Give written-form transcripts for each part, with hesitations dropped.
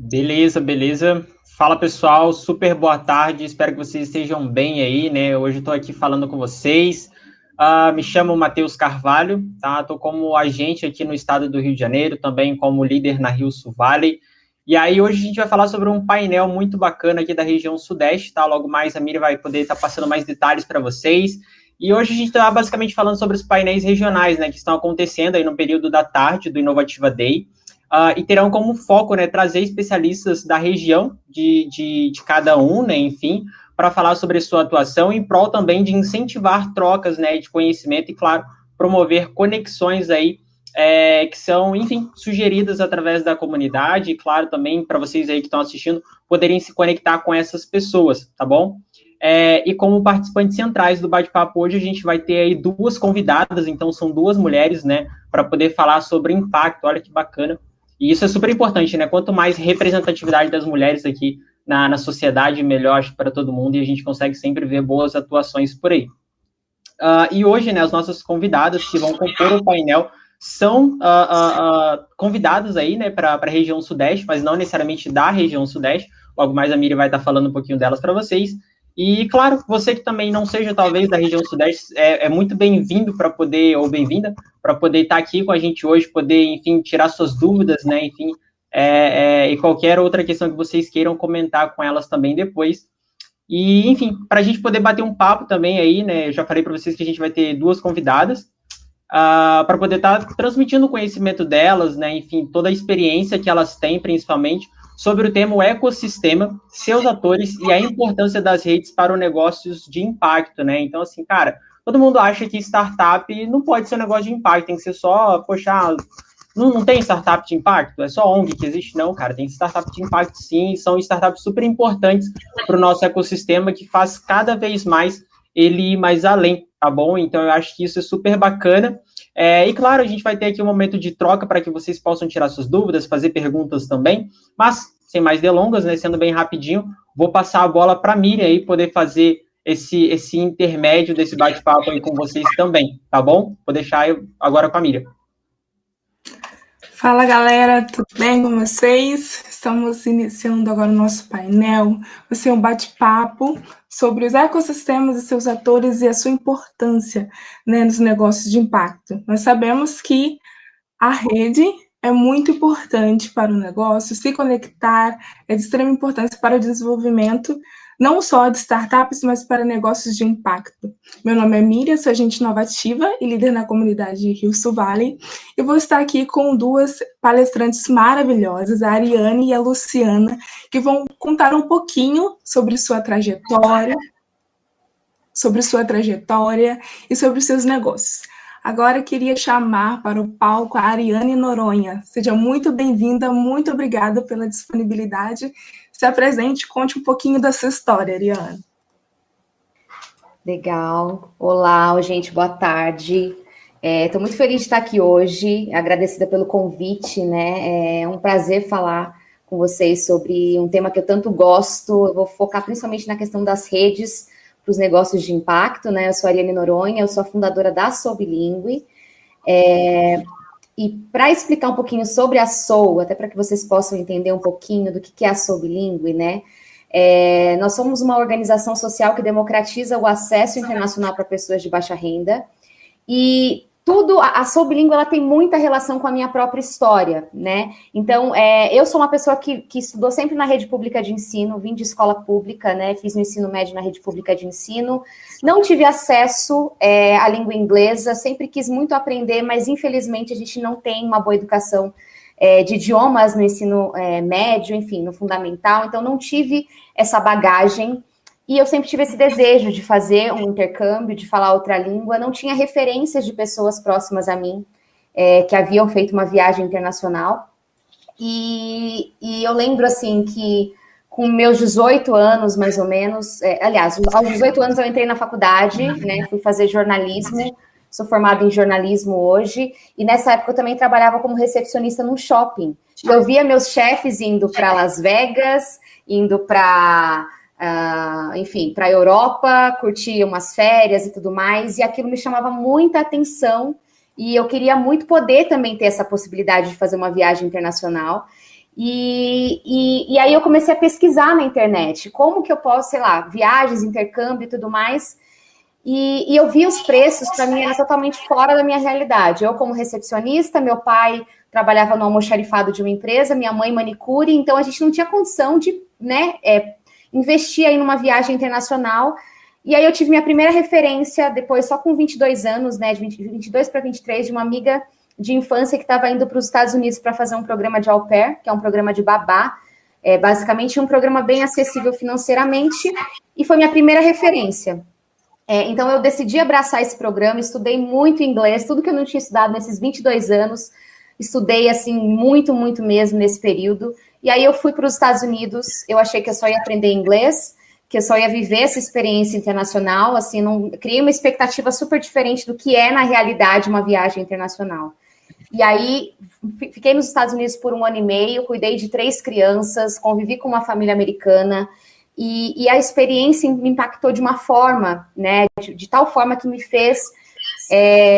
Beleza, beleza. Fala pessoal, super boa tarde, espero que vocês estejam bem aí, né? Hoje eu estou aqui falando com vocês. Me chamo Matheus Carvalho, tá? Estou como agente aqui no estado do Rio de Janeiro, também como líder na Rio Sul Valley. E aí hoje a gente vai falar sobre um painel muito bacana aqui da região Sudeste, tá? Logo mais a Miri vai poder estar passando mais detalhes para vocês. E hoje a gente está basicamente falando sobre os painéis regionais, né? Que estão acontecendo aí no período da tarde do Inovativa Day. E terão como foco, né, trazer especialistas da região de cada um, né, enfim, para falar sobre a sua atuação em prol também de incentivar trocas, né, de conhecimento e, claro, promover conexões aí que são, enfim, sugeridas através da comunidade e, claro, também para vocês aí que estão assistindo poderem se conectar com essas pessoas, tá bom? E como participantes centrais do bate-papo hoje, a gente vai ter aí duas convidadas, então são duas mulheres, né, para poder falar sobre impacto, olha que bacana. E isso é super importante, né? Quanto mais representatividade das mulheres aqui na sociedade, melhor para todo mundo, e a gente consegue sempre ver boas atuações por aí. E hoje, né, as nossas convidadas que vão compor o painel são convidadas aí, né, para a região Sudeste, mas não necessariamente da região Sudeste. Logo mais a Miri vai estar falando um pouquinho delas para vocês. E, claro, você que também não seja, talvez, da região Sudeste, é muito bem-vindo para poder, ou bem-vinda, para poder estar aqui com a gente hoje, poder, enfim, tirar suas dúvidas, né, enfim, e qualquer outra questão que vocês queiram comentar com elas também depois. E, enfim, para a gente poder bater um papo também aí, né, eu já falei para vocês que a gente vai ter duas convidadas, para poder estar transmitindo o conhecimento delas, né, enfim, toda a experiência que elas têm, principalmente, sobre o tema o ecossistema, seus atores e a importância das redes para os negócios de impacto, né? Então, assim, cara, todo mundo acha que startup não pode ser um negócio de impacto, tem que ser só, poxa, não tem startup de impacto? É só ONG que existe? Não, cara, tem startup de impacto sim, são startups super importantes para o nosso ecossistema, que faz cada vez mais ele ir mais além, tá bom? Então, eu acho que isso é super bacana. E claro, a gente vai ter aqui um momento de troca para que vocês possam tirar suas dúvidas, fazer perguntas também, mas sem mais delongas, né, sendo bem rapidinho, vou passar a bola para a Miriam aí poder fazer esse intermédio desse bate-papo aí com vocês também, tá bom? Vou deixar agora com a Miriam. Fala galera, tudo bem com vocês? Estamos iniciando agora o nosso painel. Vai ser um bate-papo sobre os ecossistemas e seus atores e a sua importância, né, nos negócios de impacto. Nós sabemos que a rede é muito importante para o negócio, se conectar é de extrema importância para o desenvolvimento, não só de startups, mas para negócios de impacto. Meu nome é Miriam, sou agente inovativa e líder na comunidade Rio Sul Valley. Eu vou estar aqui com duas palestrantes maravilhosas, a Ariane e a Luciana, que vão contar um pouquinho sobre sua trajetória e sobre os seus negócios. Agora eu queria chamar para o palco a Ariane Noronha. Seja muito bem-vinda, muito obrigada pela disponibilidade. Se apresente, conte um pouquinho da sua história, Ariane. Legal. Olá, gente, boa tarde. Estou muito feliz de estar aqui hoje, agradecida pelo convite, né? É um prazer falar com vocês sobre um tema que eu tanto gosto. Eu vou focar principalmente na questão das redes para os negócios de impacto, né? Eu sou a Ariane Noronha, eu sou a fundadora da Sou Bilingue. E para explicar um pouquinho sobre a Sou, até para que vocês possam entender um pouquinho do que é a Sou Bilingue, né? Nós somos uma organização social que democratiza o acesso internacional para pessoas de baixa renda. E a Sou Bilingue, ela tem muita relação com a minha própria história, né? Então, eu sou uma pessoa que estudou sempre na rede pública de ensino, vim de escola pública, né? Fiz meu ensino médio na rede pública de ensino, não tive acesso à língua inglesa, sempre quis muito aprender, mas infelizmente a gente não tem uma boa educação de idiomas no ensino médio, enfim, no fundamental, então não tive essa bagagem. E eu sempre tive esse desejo de fazer um intercâmbio, de falar outra língua. Não tinha referências de pessoas próximas a mim que haviam feito uma viagem internacional. E eu lembro, assim, que com meus 18 anos, mais ou menos... aliás, aos 18 anos eu entrei na faculdade, né? Fui fazer jornalismo. Sou formada em jornalismo hoje. E nessa época eu também trabalhava como recepcionista num shopping. Eu via meus chefes indo para Las Vegas, indo para... enfim, para a Europa, curtir umas férias e tudo mais, e aquilo me chamava muita atenção, e eu queria muito poder também ter essa possibilidade de fazer uma viagem internacional, E aí eu comecei a pesquisar na internet, como que eu posso, sei lá, viagens, intercâmbio e tudo mais, e eu vi os preços, para mim era totalmente fora da minha realidade. Eu como recepcionista, meu pai trabalhava no almoxarifado de uma empresa, minha mãe manicure, então a gente não tinha condição de, né, investir aí numa viagem internacional. E aí eu tive minha primeira referência, depois só com 22 anos, né, de 22 para 23, de uma amiga de infância que estava indo para os Estados Unidos para fazer um programa de au pair, que é um programa de babá, basicamente um programa bem acessível financeiramente, e foi minha primeira referência. Então eu decidi abraçar esse programa, estudei muito inglês, tudo que eu não tinha estudado nesses 22 anos, estudei assim muito, muito mesmo nesse período, e aí eu fui para os Estados Unidos, eu achei que eu só ia aprender inglês, que eu só ia viver essa experiência internacional, assim, não criei uma expectativa super diferente do que é na realidade uma viagem internacional. E aí, fiquei nos Estados Unidos por 1 ano e meio, cuidei de 3 crianças, convivi com uma família americana, e a experiência me impactou de uma forma, né, de tal forma que me fez...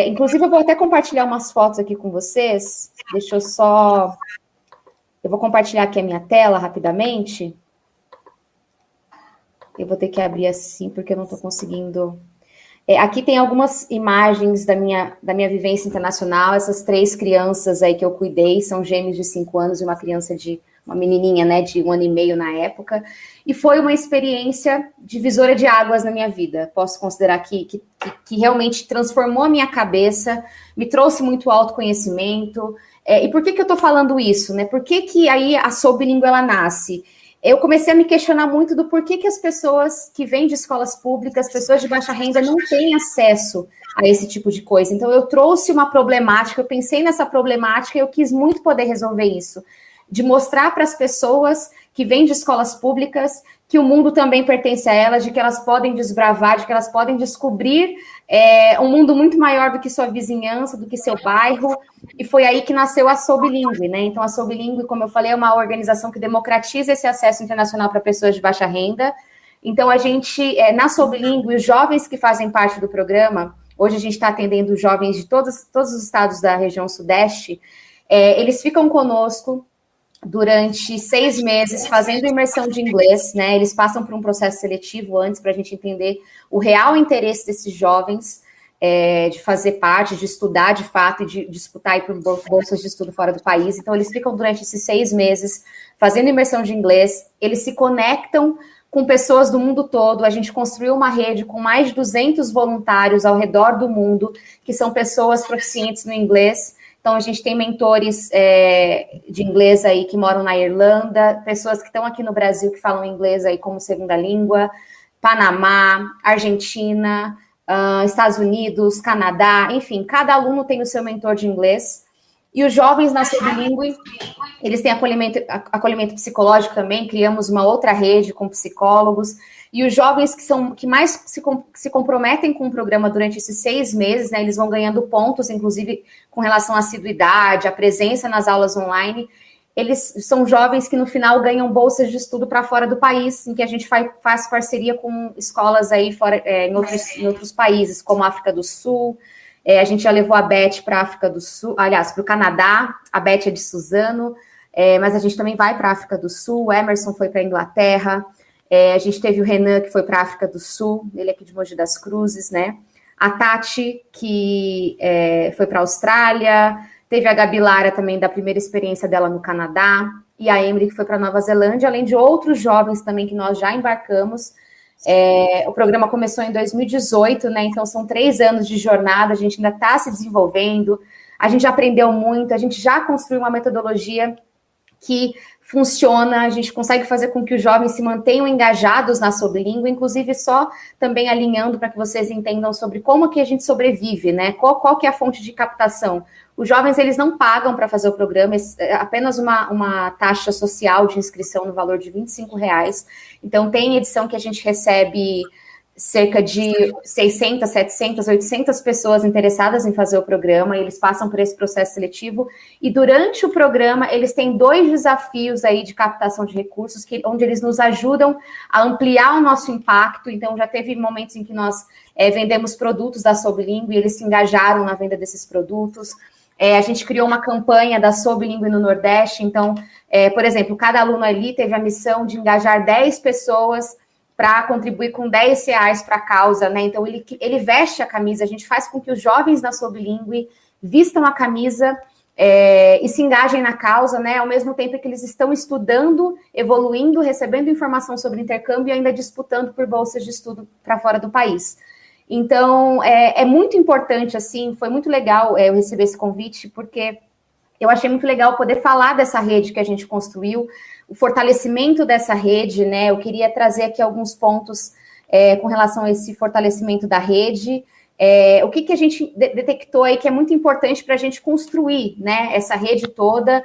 inclusive, eu vou até compartilhar umas fotos aqui com vocês, deixa eu só... Eu vou compartilhar aqui a minha tela rapidamente. Eu vou ter que abrir assim, porque eu não estou conseguindo... aqui tem algumas imagens da minha vivência internacional. Essas 3 crianças aí que eu cuidei são gêmeos de 5 anos e uma menininha, né, de 1 ano e meio na época. E foi uma experiência divisora de águas na minha vida. Posso considerar que realmente transformou a minha cabeça, me trouxe muito autoconhecimento. E por que eu estou falando isso, né? Por que aí a Sou Bilíngue, ela nasce? Eu comecei a me questionar muito do porquê que as pessoas que vêm de escolas públicas, pessoas de baixa renda, não têm acesso a esse tipo de coisa. Então, eu trouxe uma problemática, eu pensei nessa problemática e eu quis muito poder resolver isso. De mostrar para as pessoas que vêm de escolas públicas que o mundo também pertence a elas, de que elas podem desbravar, de que elas podem descobrir um mundo muito maior do que sua vizinhança, do que seu bairro, e foi aí que nasceu a Sou Bilíngue, né? Então, a Sou Bilíngue, como eu falei, é uma organização que democratiza esse acesso internacional para pessoas de baixa renda. Então, a gente, na Sou Bilíngue, os jovens que fazem parte do programa, hoje a gente está atendendo jovens de todos os estados da região sudeste, eles ficam conosco durante 6 meses, fazendo imersão de inglês, né? Eles passam por um processo seletivo antes para a gente entender o real interesse desses jovens de fazer parte, de estudar de fato e de disputar aí por bolsas de estudo fora do país. Então, eles ficam durante esses 6 meses fazendo imersão de inglês, eles se conectam com pessoas do mundo todo. A gente construiu uma rede com mais de 200 voluntários ao redor do mundo, que são pessoas proficientes no inglês. Então, a gente tem mentores de inglês aí que moram na Irlanda, pessoas que estão aqui no Brasil que falam inglês aí como segunda língua, Panamá, Argentina, Estados Unidos, Canadá, enfim, cada aluno tem o seu mentor de inglês. E os jovens na Sou Bilíngue, eles têm acolhimento psicológico também, criamos uma outra rede com psicólogos. E os jovens que mais se comprometem com o programa durante esses 6 meses, né, eles vão ganhando pontos, inclusive com relação à assiduidade, à presença nas aulas online. Eles são jovens que no final ganham bolsas de estudo para fora do país, em que a gente faz parceria com escolas aí fora, em outros países, como a África do Sul. A gente já levou a Beth para a África do Sul, aliás, para o Canadá. A Beth é de Suzano, mas a gente também vai para a África do Sul. O Emerson foi para a Inglaterra. A gente teve o Renan, que foi para a África do Sul, ele é aqui de Mogi das Cruzes, né? A Tati, que foi para a Austrália. Teve a Gabi Lara também, da primeira experiência dela no Canadá. E a Emily, que foi para a Nova Zelândia, além de outros jovens também que nós já embarcamos. O programa começou em 2018, né? Então, são 3 anos de jornada, a gente ainda está se desenvolvendo, a gente já aprendeu muito, a gente já construiu uma metodologia que funciona, a gente consegue fazer com que os jovens se mantenham engajados na Sou Bilíngue, inclusive só também alinhando para que vocês entendam sobre como que a gente sobrevive, né? Qual que é a fonte de captação? Os jovens, eles não pagam para fazer o programa, é apenas uma taxa social de inscrição no valor de R$25. Então, tem edição que a gente recebe cerca de 600, 700, 800 pessoas interessadas em fazer o programa, e eles passam por esse processo seletivo, e durante o programa eles têm 2 desafios aí de captação de recursos, onde eles nos ajudam a ampliar o nosso impacto. Então, já teve momentos em que nós vendemos produtos da Sou Bilíngue e eles se engajaram na venda desses produtos. A gente criou uma campanha da Sou Bilíngue no Nordeste, então, por exemplo, cada aluno ali teve a missão de engajar 10 pessoas para contribuir com R$10 para a causa, né? Então, ele veste a camisa, a gente faz com que os jovens da Sou Bilíngue vistam a camisa e se engajem na causa, né? Ao mesmo tempo que eles estão estudando, evoluindo, recebendo informação sobre intercâmbio e ainda disputando por bolsas de estudo para fora do país. Então, é muito importante, assim, foi muito legal eu receber esse convite, porque eu achei muito legal poder falar dessa rede que a gente construiu, o fortalecimento dessa rede, né? Eu queria trazer aqui alguns pontos com relação a esse fortalecimento da rede. O que a gente detectou aí que é muito importante para a gente construir, né, essa rede toda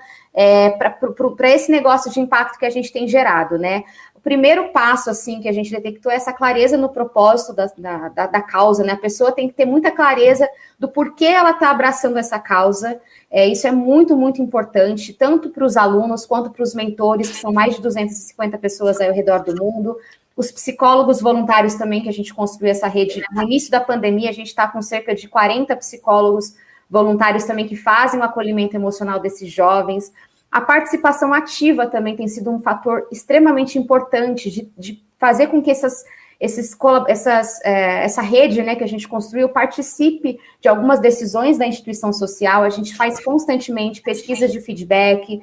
para esse negócio de impacto que a gente tem gerado, né? O primeiro passo, assim, que a gente detectou é essa clareza no propósito da causa, né? A pessoa tem que ter muita clareza do porquê ela está abraçando essa causa. Isso é muito, muito importante, tanto para os alunos quanto para os mentores, que são mais de 250 pessoas aí ao redor do mundo. Os psicólogos voluntários também, que a gente construiu essa rede. No início da pandemia, a gente está com cerca de 40 psicólogos voluntários também que fazem o acolhimento emocional desses jovens. A participação ativa também tem sido um fator extremamente importante de fazer com que essa rede, né, que a gente construiu participe de algumas decisões da instituição social. A gente faz constantemente pesquisas de feedback,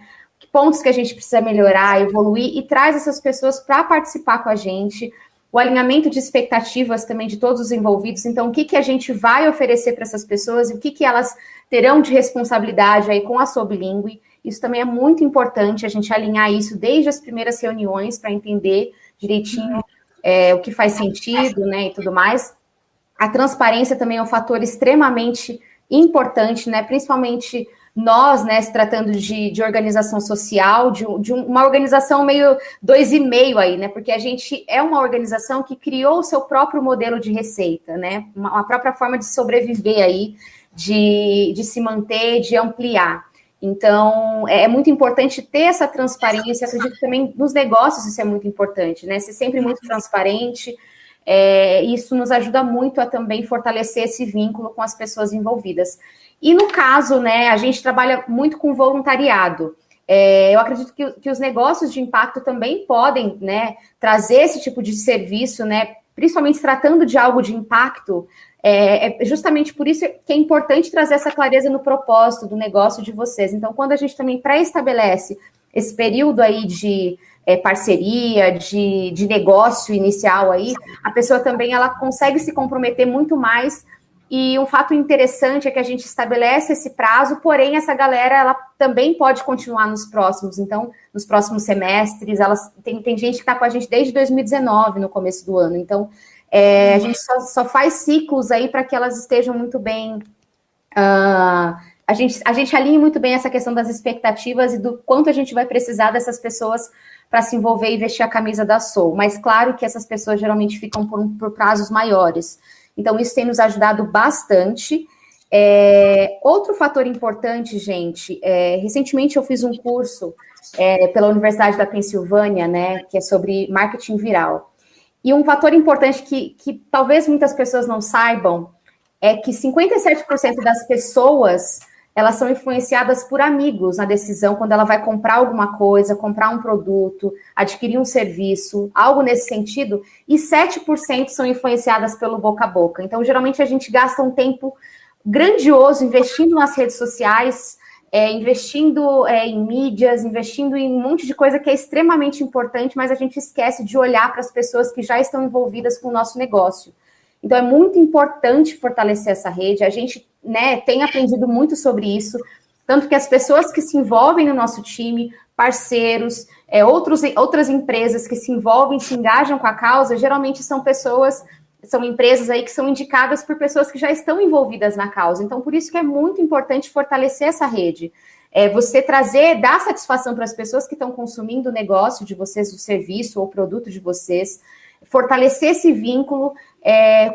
pontos que a gente precisa melhorar, evoluir, e traz essas pessoas para participar com a gente, o alinhamento de expectativas também de todos os envolvidos. Então, o que a gente vai oferecer para essas pessoas e o que elas terão de responsabilidade aí com a Sou Bilíngue. Isso também é muito importante, a gente alinhar isso desde as primeiras reuniões para entender direitinho o que faz sentido, né, e tudo mais. A transparência também é um fator extremamente importante, né, principalmente nós, né, se tratando de organização social, de uma organização meio 2,5 aí, né, porque a gente é uma organização que criou o seu próprio modelo de receita, né, uma própria forma de sobreviver aí, de se manter, de ampliar. Então, é muito importante ter essa transparência. Acredito também nos negócios isso é muito importante, né, ser sempre muito transparente. Isso nos ajuda muito a também fortalecer esse vínculo com as pessoas envolvidas. E no caso, né, a gente trabalha muito com voluntariado. Eu acredito que os negócios de impacto também podem, né, trazer esse tipo de serviço, né, principalmente tratando de algo de impacto. Justamente por isso que é importante trazer essa clareza no propósito do negócio de vocês. Então, quando a gente também pré-estabelece esse período aí de parceria, de negócio inicial aí, a pessoa também ela consegue se comprometer muito mais. E um fato interessante é que a gente estabelece esse prazo, porém essa galera ela também pode continuar nos próximos. Então, nos próximos semestres, tem gente que está com a gente desde 2019, no começo do ano. Então, a gente só faz ciclos aí para que elas estejam muito bem. A gente alinha muito bem essa questão das expectativas e do quanto a gente vai precisar dessas pessoas para se envolver e vestir a camisa da Sou. Mas claro que essas pessoas geralmente ficam por prazos maiores. Então, isso tem nos ajudado bastante. Outro fator importante, gente, recentemente eu fiz um curso pela Universidade da Pensilvânia, né, que é sobre marketing viral. E um fator importante que talvez muitas pessoas não saibam é que 57% das pessoas, elas são influenciadas por amigos na decisão quando ela vai comprar alguma coisa, comprar um produto, adquirir um serviço, algo nesse sentido, e 7% são influenciadas pelo boca a boca. Então, geralmente, a gente gasta um tempo grandioso investindo nas redes sociais, investindo em mídias, investindo em um monte de coisa que é extremamente importante, mas a gente esquece de olhar para as pessoas que já estão envolvidas com o nosso negócio. Então, é muito importante fortalecer essa rede. A gente, né, tem aprendido muito sobre isso, tanto que as pessoas que se envolvem no nosso time, parceiros, outras empresas que se envolvem, se engajam com a causa, geralmente são empresas aí que são indicadas por pessoas que já estão envolvidas na causa. Então, por isso que é muito importante fortalecer essa rede. Você dar satisfação para as pessoas que estão consumindo o negócio de vocês, o serviço ou o produto de vocês, fortalecer esse vínculo.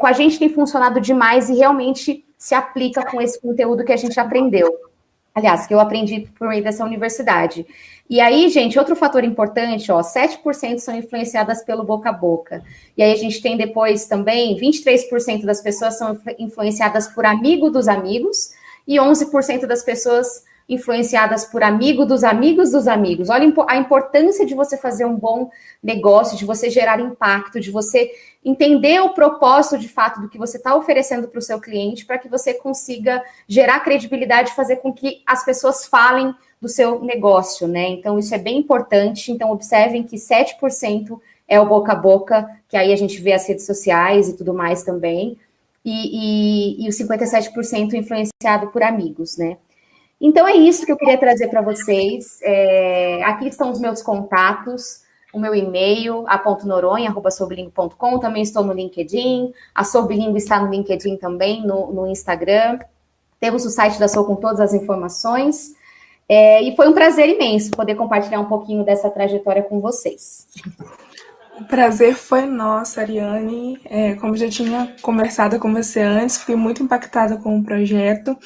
Com a gente tem funcionado demais e realmente se aplica com esse conteúdo que a gente aprendeu. Aliás, que eu aprendi por meio dessa universidade. E aí, gente, outro fator importante, 7% são influenciadas pelo boca a boca. E aí a gente tem depois também, 23% das pessoas são influenciadas por amigo dos amigos, e 11% das pessoas influenciadas por amigo dos amigos dos amigos. Olha a importância de você fazer um bom negócio, de você gerar impacto, de você entender o propósito de fato do que você está oferecendo para o seu cliente, para que você consiga gerar credibilidade e fazer com que as pessoas falem do seu negócio, né? Então, isso é bem importante. Então, observem que 7% é o boca a boca, que aí a gente vê as redes sociais e tudo mais também, e o 57% influenciado por amigos, né? Então, é isso que eu queria trazer para vocês. Aqui estão os meus contatos, o meu e-mail, a.noronha@sobilingue.com, também estou no LinkedIn, a Sobilingue está no LinkedIn também, no Instagram. Temos o site da Sou com todas as informações. E foi um prazer imenso poder compartilhar um pouquinho dessa trajetória com vocês. O prazer foi nosso, Ariane. Como já tinha conversado com você antes, fiquei muito impactada com o projeto.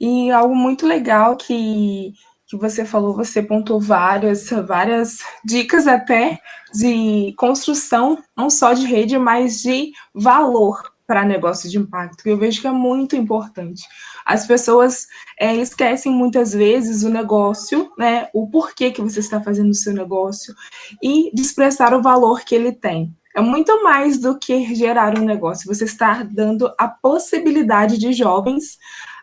E algo muito legal que você falou, você pontuou várias dicas até de construção, não só de rede, mas de valor para negócio de impacto, que eu vejo que é muito importante. As pessoas esquecem muitas vezes o negócio, né, o porquê que você está fazendo o seu negócio e de expressar o valor que ele tem. É muito mais do que gerar um negócio. Você está dando a possibilidade de jovens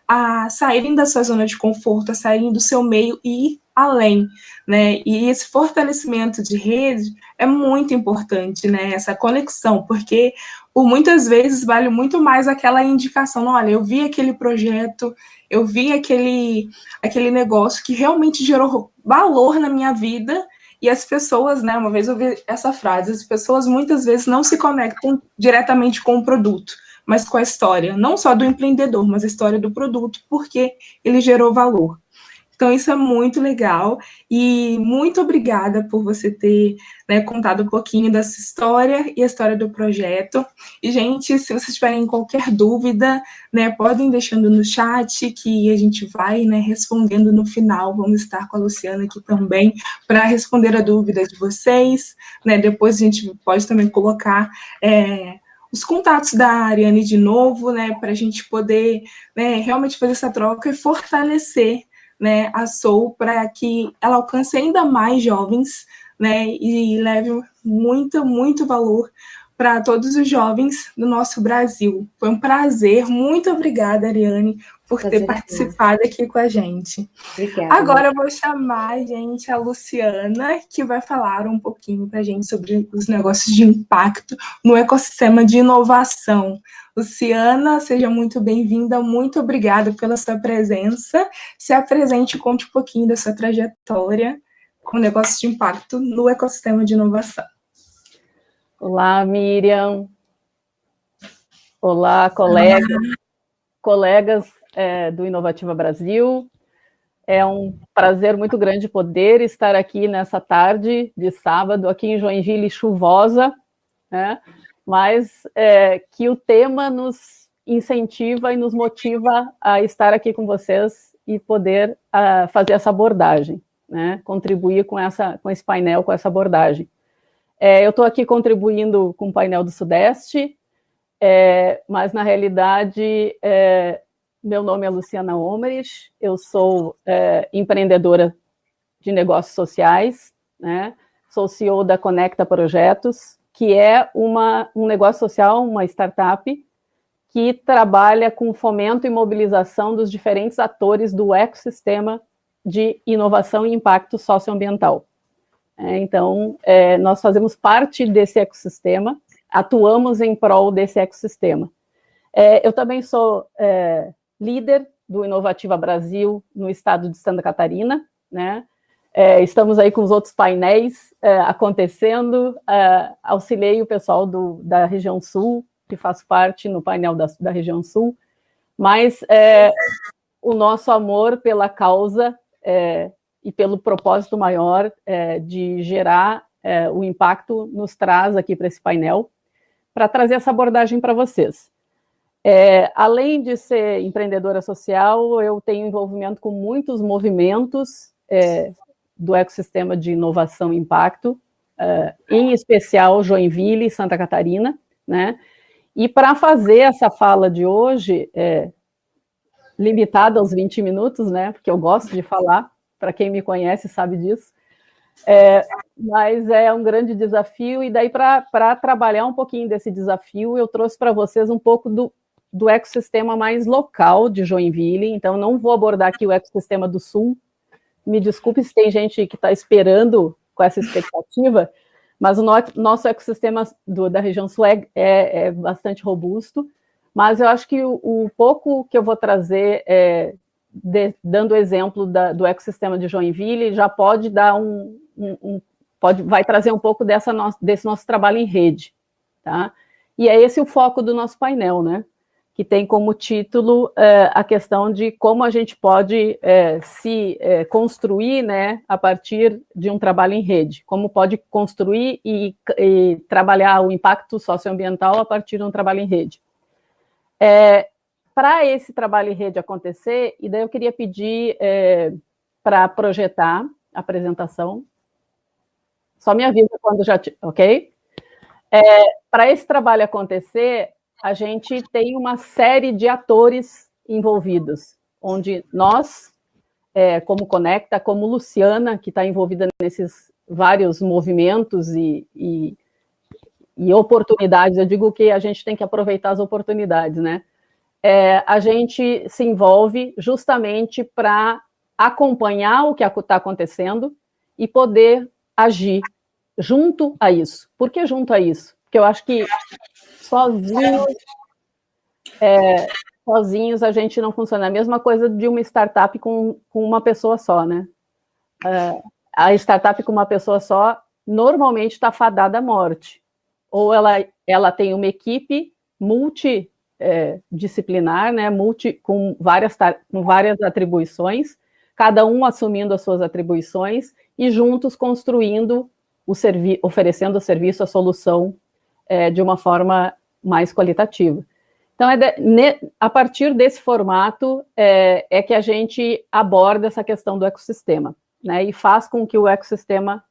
a saírem da sua zona de conforto, a saírem do seu meio e ir além, né? E esse fortalecimento de rede é muito importante, né? Essa conexão, porque por muitas vezes vale muito mais aquela indicação, olha, eu vi aquele projeto, eu vi aquele negócio que realmente gerou valor na minha vida, e as pessoas, né, uma vez eu ouvi essa frase, as pessoas muitas vezes não se conectam diretamente com o produto, mas com a história, não só do empreendedor, mas a história do produto, porque ele gerou valor. Então, isso é muito legal e muito obrigada por você ter, né, contado um pouquinho dessa história e a história do projeto. E, gente, se vocês tiverem qualquer dúvida, né, podem deixando no chat que a gente vai, né, respondendo no final. Vamos estar com a Luciana aqui também para responder a dúvida de vocês. Né? Depois a gente pode também colocar os contatos da Ariane de novo, né, para a gente poder, né, realmente fazer essa troca e fortalecer, né, a Sou para que ela alcance ainda mais jovens, né, e leve muito, muito valor para todos os jovens do nosso Brasil. Foi um prazer, muito obrigada, Ariane, por ter participado aqui com a gente. Obrigada. Agora eu vou chamar, gente, a Luciana, que vai falar um pouquinho para a gente sobre os negócios de impacto no ecossistema de inovação. Luciana, seja muito bem-vinda, muito obrigada pela sua presença. Se apresente e conte um pouquinho da sua trajetória com negócios de impacto no ecossistema de inovação. Olá, Miriam. Olá, colegas do Inovativa Brasil. É um prazer muito grande poder estar aqui nessa tarde de sábado, aqui em Joinville, chuvosa, né? Mas que o tema nos incentiva e nos motiva a estar aqui com vocês e poder fazer essa abordagem, né? Contribuir com esse painel, com essa abordagem. Eu estou aqui contribuindo com o painel do Sudeste, mas, na realidade, meu nome é Luciana Omerich, eu sou empreendedora de negócios sociais, né? Sou CEO da Conecta Projetos, que é um negócio social, uma startup, que trabalha com fomento e mobilização dos diferentes atores do ecossistema de inovação e impacto socioambiental. Então, nós fazemos parte desse ecossistema, atuamos em prol desse ecossistema. Eu também sou líder do Inovativa Brasil no estado de Santa Catarina, né? Estamos aí com os outros painéis acontecendo, auxiliei o pessoal da região sul, que faz parte no painel da região sul, mas o nosso amor pela causa e pelo propósito maior de gerar o impacto nos traz aqui para esse painel, para trazer essa abordagem para vocês. Além de ser empreendedora social, eu tenho envolvimento com muitos movimentos do ecossistema de inovação e impacto, em especial Joinville e Santa Catarina, né? E para fazer essa fala de hoje, limitada aos 20 minutos, né? Porque eu gosto de falar, para quem me conhece sabe disso. Mas é um grande desafio, e daí, para trabalhar um pouquinho desse desafio, eu trouxe para vocês um pouco do ecossistema mais local de Joinville. Então, não vou abordar aqui o ecossistema do Sul. Me desculpe se tem gente que está esperando com essa expectativa, mas o nosso ecossistema da região Sul é bastante robusto. Mas eu acho que o pouco que eu vou trazer, dando o exemplo do ecossistema de Joinville, já pode dar vai trazer um pouco desse nosso trabalho em rede, tá? E é esse o foco do nosso painel, né? Que tem como título a questão de como a gente pode se construir, né, a partir de um trabalho em rede, como pode construir e trabalhar o impacto socioambiental a partir de um trabalho em rede. Para esse trabalho em rede acontecer, e daí eu queria pedir para projetar a apresentação. Só me avisa quando já... Ok? Para esse trabalho acontecer, a gente tem uma série de atores envolvidos, onde nós, como Conecta, como Luciana, que está envolvida nesses vários movimentos e oportunidades, eu digo que a gente tem que aproveitar as oportunidades, né? A gente se envolve justamente para acompanhar o que está acontecendo e poder agir junto a isso. Por que junto a isso? Porque eu acho que sozinhos a gente não funciona. É a mesma coisa de uma startup com uma pessoa só, né? A startup com uma pessoa só normalmente está fadada à morte. Ou ela tem uma equipe multidisciplinar, né? Com várias atribuições, cada um assumindo as suas atribuições e juntos construindo oferecendo o serviço, a solução de uma forma mais qualitativa. Então, a partir desse formato que a gente aborda essa questão do ecossistema, né, e faz com que o ecossistema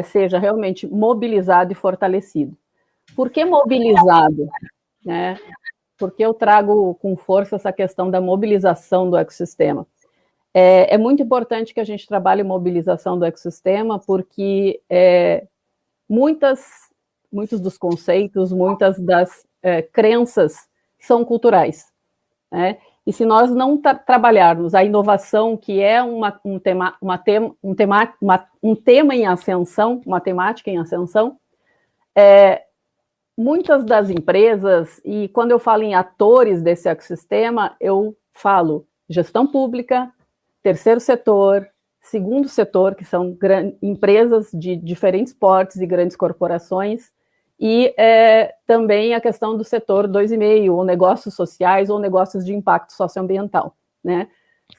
seja realmente mobilizado e fortalecido. Por que mobilizado? Né? Porque eu trago com força essa questão da mobilização do ecossistema. É muito importante que a gente trabalhe mobilização do ecossistema, porque muitos dos conceitos, muitas das crenças são culturais, né? E se nós não trabalharmos a inovação, que é um tema em ascensão, uma temática em ascensão, muitas das empresas, e quando eu falo em atores desse ecossistema, eu falo gestão pública, terceiro setor, segundo setor, que são empresas de diferentes portes e grandes corporações, e também a questão do setor 2,5, ou negócios sociais, ou negócios de impacto socioambiental, né?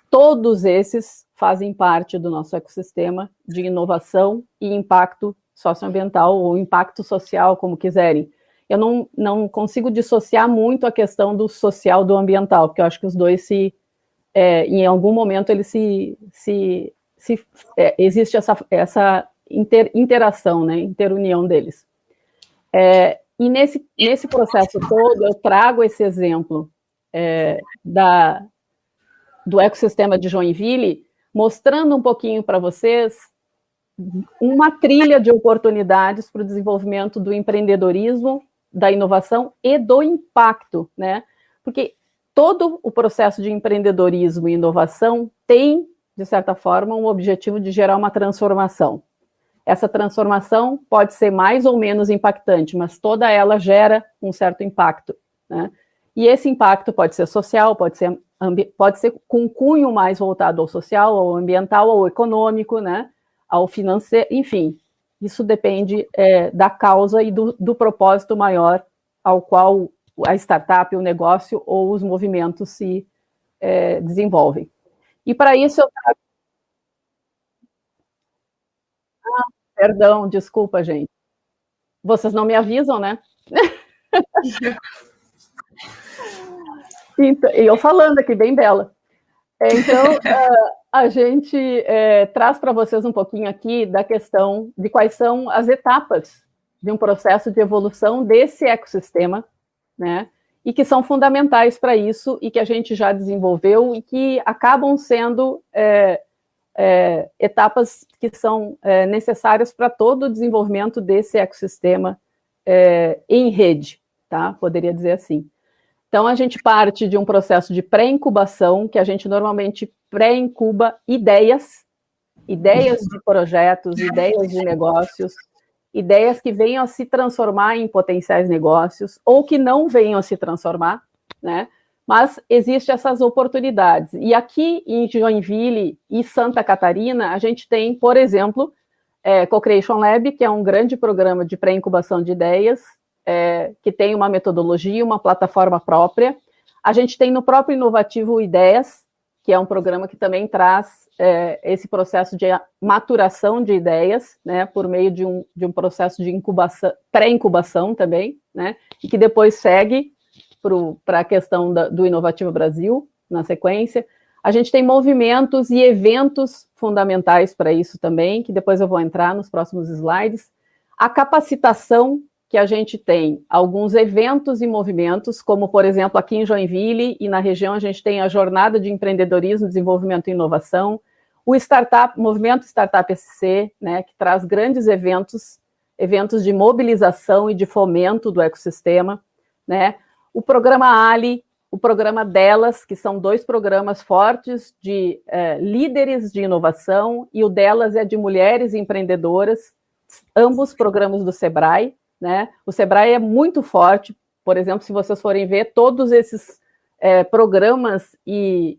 Todos esses fazem parte do nosso ecossistema de inovação e impacto socioambiental, ou impacto social, como quiserem. Eu não consigo dissociar muito a questão do social do ambiental, porque eu acho que os dois em algum momento eles existe essa interação, né, interunião deles. E nesse processo todo, eu trago esse exemplo do ecossistema de Joinville, mostrando um pouquinho para vocês uma trilha de oportunidades para o desenvolvimento do empreendedorismo, da inovação e do impacto, né? Porque todo o processo de empreendedorismo e inovação tem, de certa forma, um objetivo de gerar uma transformação. Essa transformação pode ser mais ou menos impactante, mas toda ela gera um certo impacto, né? E esse impacto pode ser social, pode ser com cunho mais voltado ao social, ao ambiental, ao econômico, né? Ao financeiro, enfim. Isso depende da causa e do propósito maior ao qual a startup, o negócio ou os movimentos se desenvolvem. E para isso eu trago... Perdão, desculpa, gente. Vocês não me avisam, né? Então, e eu falando aqui, bem bela. Então, a gente traz para vocês um pouquinho aqui da questão de quais são as etapas de um processo de evolução desse ecossistema, né? e que são fundamentais para isso e que a gente já desenvolveu e que acabam sendo etapas que são necessárias para todo o desenvolvimento desse ecossistema em rede, tá? Poderia dizer assim. Então, a gente parte de um processo de pré-incubação, que a gente normalmente pré-incuba ideias de projetos, ideias de negócios, ideias que venham a se transformar em potenciais negócios, ou que não venham a se transformar, né? Mas existem essas oportunidades. E aqui em Joinville e Santa Catarina, a gente tem, por exemplo, Co-Creation Lab, que é um grande programa de pré-incubação de ideias, que tem uma metodologia, uma plataforma própria. A gente tem no próprio Inovativo Ideias, que é um programa que também traz esse processo de maturação de ideias, né, por meio de um processo de incubação, pré-incubação também, né, e que depois segue para a questão do Inovativo Brasil, na sequência. A gente tem movimentos e eventos fundamentais para isso também, que depois eu vou entrar nos próximos slides. A capacitação, que a gente tem alguns eventos e movimentos, como, por exemplo, aqui em Joinville e na região a gente tem a Jornada de Empreendedorismo, Desenvolvimento e Inovação, o Movimento Startup SC, né, que traz grandes eventos de mobilização e de fomento do ecossistema, né, o programa Ali, o programa Delas, que são 2 programas fortes de líderes de inovação, e o Delas é de mulheres empreendedoras, ambos programas do Sebrae, né? O Sebrae é muito forte, por exemplo, se vocês forem ver, todos esses programas e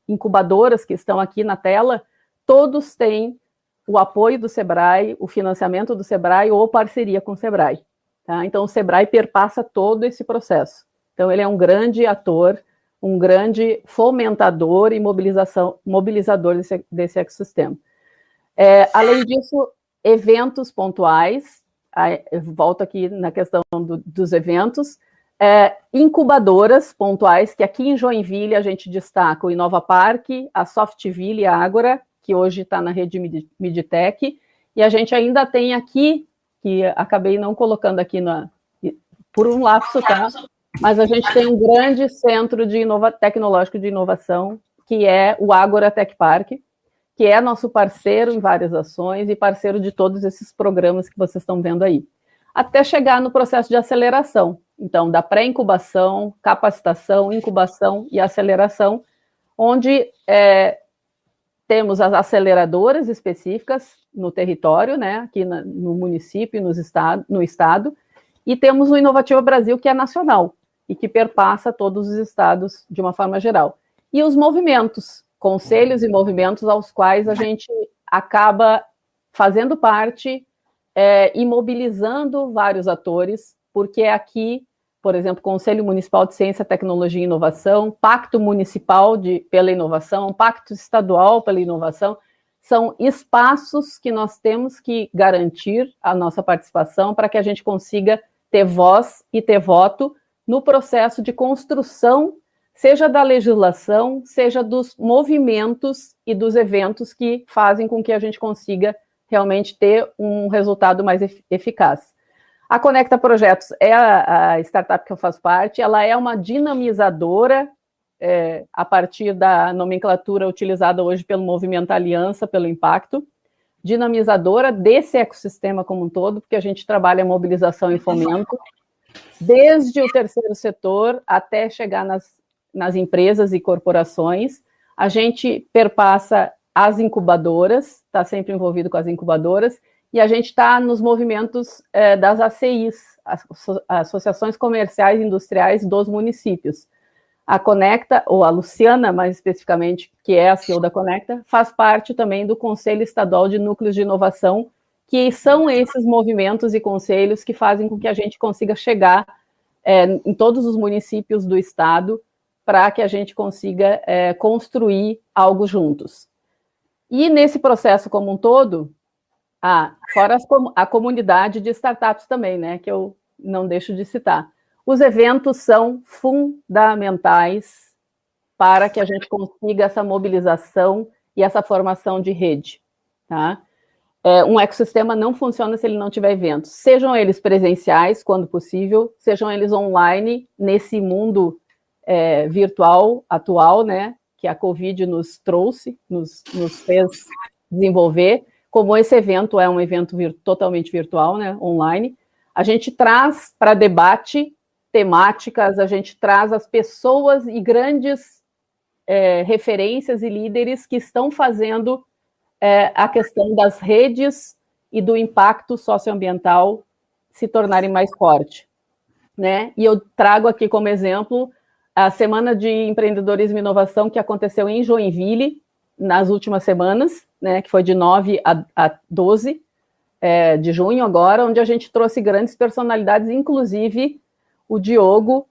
incubadoras que estão aqui na tela, todos têm o apoio do Sebrae, o financiamento do Sebrae ou parceria com o Sebrae. Tá? Então, o Sebrae perpassa todo esse processo. Então, ele é um grande ator, um grande fomentador e mobilizador desse ecossistema. Além disso, eventos pontuais, eu volto aqui na questão dos eventos, incubadoras pontuais, que aqui em Joinville a gente destaca o Inova Parque, a Softville e a Ágora, que hoje está na rede Midtech, e a gente ainda tem aqui, que acabei não colocando aqui por um lapso, tá? Mas a gente tem um grande centro tecnológico de inovação, que é o Ágora Tech Park, que é nosso parceiro em várias ações e parceiro de todos esses programas que vocês estão vendo aí, até chegar no processo de aceleração. Então, da pré-incubação, capacitação, incubação e aceleração, onde temos as aceleradoras específicas no território, né, aqui no município, no estado, e temos o Inovativo Brasil, que é nacional, e que perpassa todos os estados de uma forma geral. E os movimentos, conselhos e movimentos aos quais a gente acaba fazendo parte e mobilizando vários atores, porque aqui, por exemplo, Conselho Municipal de Ciência, Tecnologia e Inovação, Pacto Municipal pela Inovação, Pacto Estadual pela Inovação, são espaços que nós temos que garantir a nossa participação para que a gente consiga ter voz e ter voto no processo de construção, seja da legislação, seja dos movimentos e dos eventos que fazem com que a gente consiga realmente ter um resultado mais eficaz. A Conecta Projetos é a startup que eu faço parte, ela é uma dinamizadora a partir da nomenclatura utilizada hoje pelo movimento Aliança pelo Impacto, dinamizadora desse ecossistema como um todo, porque a gente trabalha mobilização e fomento, desde o terceiro setor até chegar nas empresas e corporações. A gente perpassa as incubadoras, está sempre envolvido com as incubadoras, e a gente está nos movimentos das ACIs, Associações Comerciais e Industriais dos Municípios. A Conecta, ou a Luciana, mais especificamente, que é a CEO da Conecta, faz parte também do Conselho Estadual de Núcleos de Inovação, que são esses movimentos e conselhos que fazem com que a gente consiga chegar em todos os municípios do estado para que a gente consiga construir algo juntos. E nesse processo como um todo, fora a comunidade de startups também, né, que eu não deixo de citar. Os eventos são fundamentais para que a gente consiga essa mobilização e essa formação de rede, tá? um ecossistema não funciona se ele não tiver eventos, sejam eles presenciais, quando possível, sejam eles online, nesse mundo virtual atual, né, que a Covid nos trouxe, nos fez desenvolver, como esse evento é um evento totalmente virtual, né, online. A gente traz para debate temáticas, a gente traz as pessoas e grandes referências e líderes que estão fazendo a questão das redes e do impacto socioambiental se tornarem mais forte, né? E eu trago aqui como exemplo a Semana de Empreendedorismo e Inovação que aconteceu em Joinville nas últimas semanas, né? Que foi de 9 a 12 de junho agora, onde a gente trouxe grandes personalidades, inclusive o Diogo,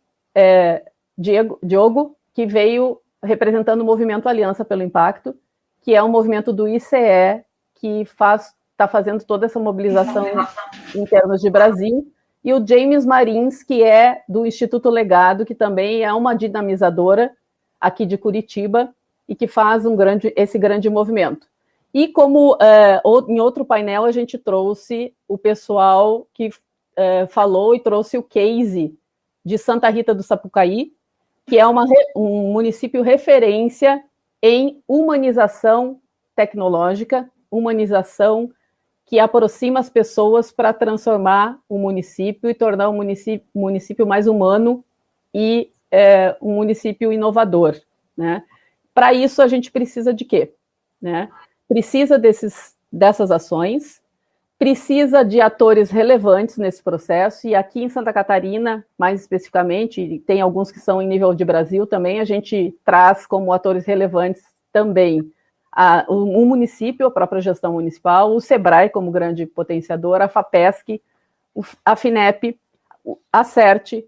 que veio representando o movimento Aliança pelo Impacto, que é um movimento do ICE, que está fazendo toda essa mobilização em termos de Brasil, e o James Marins, que é do Instituto Legado, que também é uma dinamizadora aqui de Curitiba, e que faz esse grande movimento. E como em outro painel a gente trouxe o pessoal que falou e trouxe o case de Santa Rita do Sapucaí, que é um município referência em humanização tecnológica, humanização que aproxima as pessoas para transformar o município e tornar o município mais humano e um município inovador, né? Para isso, a gente precisa de quê? Né? Precisa dessas ações, precisa de atores relevantes nesse processo, e aqui em Santa Catarina, mais especificamente, tem alguns que são em nível de Brasil também, a gente traz como atores relevantes também o município, a própria gestão municipal, o SEBRAE como grande potenciador, a FAPESC, a FINEP, a CERT,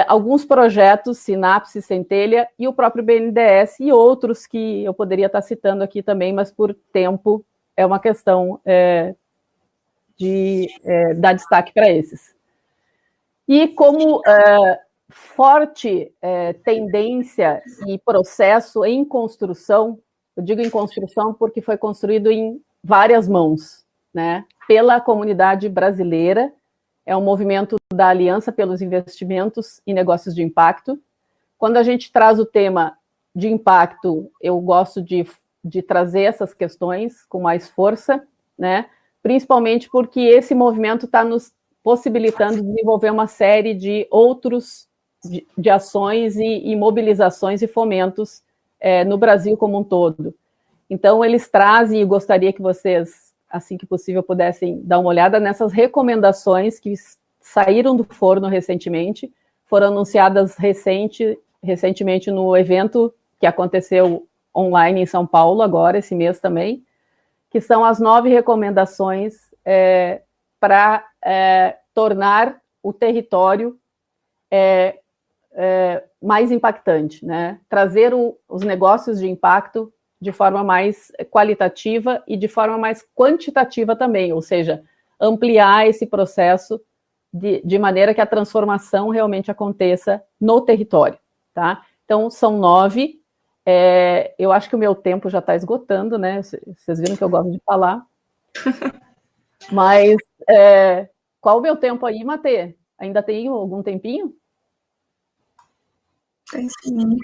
alguns projetos, Sinapse, Centelha, e o próprio BNDES, e outros que eu poderia estar citando aqui também, mas por tempo é uma questão de dar destaque para esses. E como forte tendência e processo em construção, eu digo em construção porque foi construído em várias mãos, né, pela comunidade brasileira, é um movimento da Aliança pelos Investimentos e Negócios de Impacto. Quando a gente traz o tema de impacto, eu gosto de trazer essas questões com mais força, né, principalmente porque esse movimento está nos possibilitando desenvolver uma série de outros de ações e mobilizações e fomentos no Brasil como um todo. Então, eles trazem, e gostaria que vocês, assim que possível, pudessem dar uma olhada nessas recomendações que saíram do forno recentemente, foram anunciadas recentemente no evento que aconteceu online em São Paulo, agora, esse mês também, que são as 9 recomendações para tornar o território mais impactante, né? Trazer os negócios de impacto de forma mais qualitativa e de forma mais quantitativa também, ou seja, ampliar esse processo de maneira que a transformação realmente aconteça no território, tá? Então, são 9. Eu acho que o meu tempo já está esgotando, né? Vocês viram que eu gosto de falar. Mas qual o meu tempo aí, Matê? Ainda tem algum tempinho? Tem sim.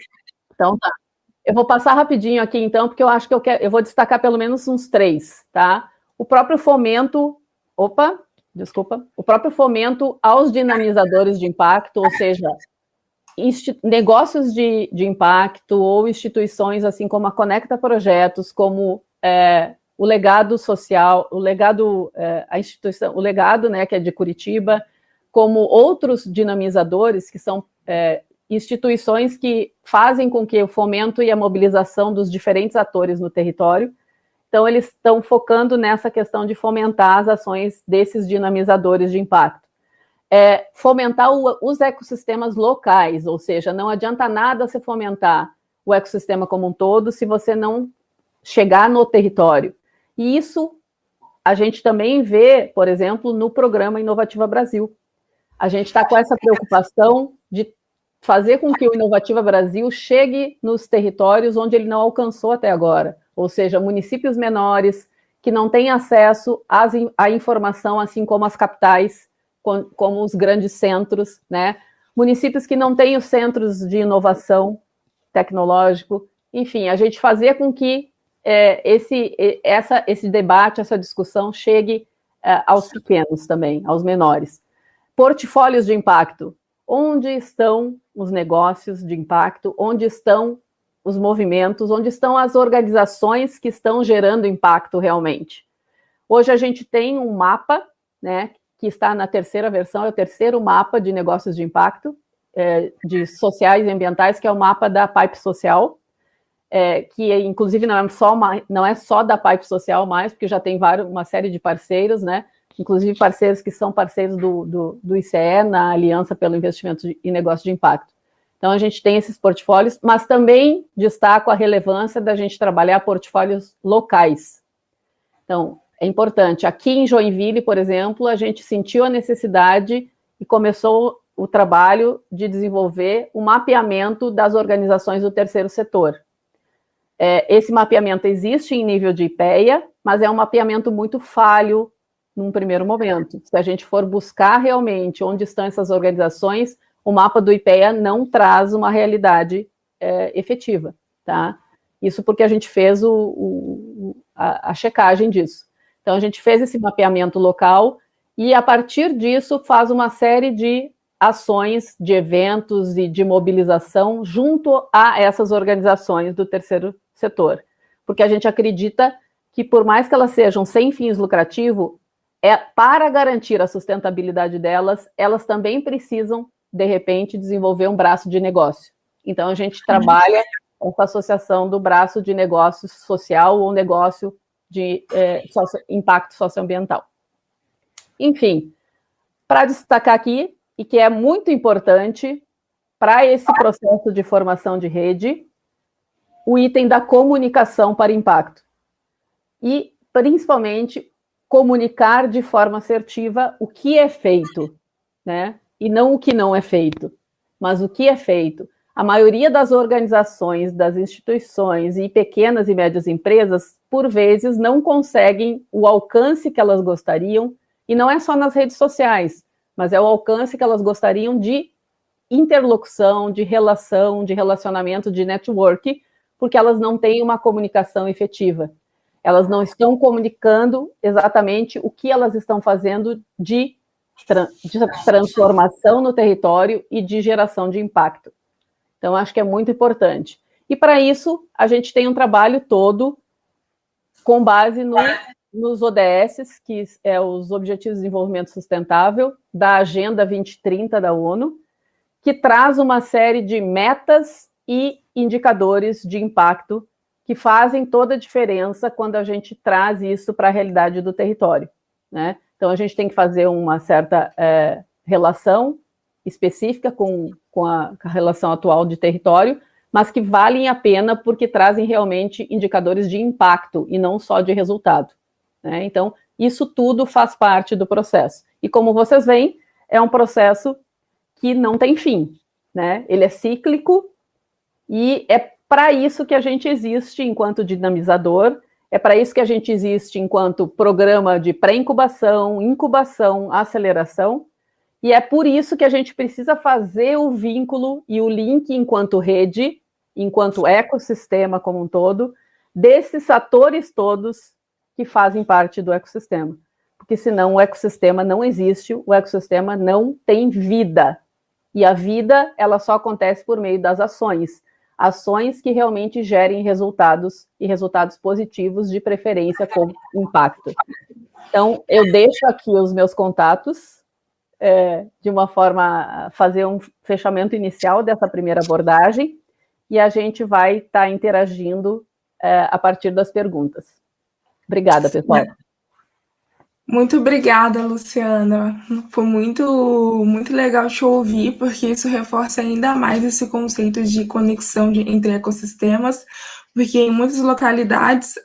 Então tá. Eu vou passar rapidinho aqui, então, porque eu acho que eu vou destacar pelo menos uns 3, tá? O próprio fomento... Opa, desculpa. O próprio fomento aos dinamizadores de impacto, ou seja, negócios de impacto ou instituições, assim como a Conecta Projetos, como o Legado Social, a instituição, o Legado, né, que é de Curitiba, como outros dinamizadores, que são instituições que fazem com que o fomento e a mobilização dos diferentes atores no território. Então, eles estão focando nessa questão de fomentar as ações desses dinamizadores de impacto. Fomentar os ecossistemas locais, ou seja, não adianta nada você fomentar o ecossistema como um todo se você não chegar no território. E isso a gente também vê, por exemplo, no programa Inovativa Brasil. A gente está com essa preocupação de fazer com que o Inovativa Brasil chegue nos territórios onde ele não alcançou até agora, ou seja, municípios menores que não têm acesso à informação, assim como as capitais, como os grandes centros, né? Municípios que não têm os centros de inovação tecnológico, enfim, a gente fazer com que esse debate, essa discussão chegue aos pequenos também, aos menores. Portfólios de impacto. Onde estão os negócios de impacto? Onde estão os movimentos? Onde estão as organizações que estão gerando impacto realmente? Hoje a gente tem um mapa, né, que está na terceira versão, é o terceiro mapa de negócios de impacto, de sociais e ambientais, que é o mapa da Pipe Social, que inclusive não é só da Pipe Social mais, porque já tem uma série de parceiros, né? Inclusive parceiros que são parceiros do ICE, na Aliança pelo Investimento e Negócio de Impacto. Então, a gente tem esses portfólios, mas também destaco a relevância da gente trabalhar portfólios locais. Então, é importante. Aqui em Joinville, por exemplo, a gente sentiu a necessidade e começou o trabalho de desenvolver o mapeamento das organizações do terceiro setor. Esse mapeamento existe em nível de IPEA, mas é um mapeamento muito falho num primeiro momento. Se a gente for buscar realmente onde estão essas organizações, o mapa do IPEA não traz uma realidade efetiva, tá? Isso porque a gente fez a checagem disso. Então, a gente fez esse mapeamento local e, a partir disso, faz uma série de ações, de eventos e de mobilização junto a essas organizações do terceiro setor. Porque a gente acredita que, por mais que elas sejam sem fins lucrativos, para garantir a sustentabilidade delas, elas também precisam, de repente, desenvolver um braço de negócio. Então, a gente trabalha essa associação do braço de negócio social ou negócio de impacto socioambiental. Enfim, para destacar aqui, e que é muito importante para esse processo de formação de rede, o item da comunicação para impacto. E, principalmente, comunicar de forma assertiva o que é feito, né? E não o que não é feito, mas o que é feito. A maioria das organizações, das instituições e pequenas e médias empresas, por vezes, não conseguem o alcance que elas gostariam, e não é só nas redes sociais, mas é o alcance que elas gostariam de interlocução, de relação, de relacionamento, de network, porque elas não têm uma comunicação efetiva. Elas não estão comunicando exatamente o que elas estão fazendo de transformação no território e de geração de impacto. Então, acho que é muito importante. E, para isso, a gente tem um trabalho todo com base nos ODS, que é os Objetivos de Desenvolvimento Sustentável, da Agenda 2030 da ONU, que traz uma série de metas e indicadores de impacto que fazem toda a diferença quando a gente traz isso para a realidade do território, né? Então, a gente tem que fazer uma certa relação específica com a relação atual de território, mas que valem a pena porque trazem realmente indicadores de impacto e não só de resultado, né? Então, isso tudo faz parte do processo. E como vocês veem, é um processo que não tem fim, né? Ele é cíclico e é para isso que a gente existe enquanto dinamizador, é para isso que a gente existe enquanto programa de pré-incubação, incubação, aceleração, e é por isso que a gente precisa fazer o vínculo e o link enquanto rede, enquanto ecossistema como um todo, desses atores todos que fazem parte do ecossistema. Porque senão o ecossistema não existe, o ecossistema não tem vida. E a vida, ela só acontece por meio das ações. Ações que realmente gerem resultados e resultados positivos, de preferência com impacto. Então, eu deixo aqui os meus contatos, de uma forma a fazer um fechamento inicial dessa primeira abordagem, e a gente vai estar interagindo a partir das perguntas. Obrigada, pessoal. Muito obrigada, Luciana. Foi muito legal te ouvir, porque isso reforça ainda mais esse conceito de conexão entre ecossistemas, porque em muitas localidades,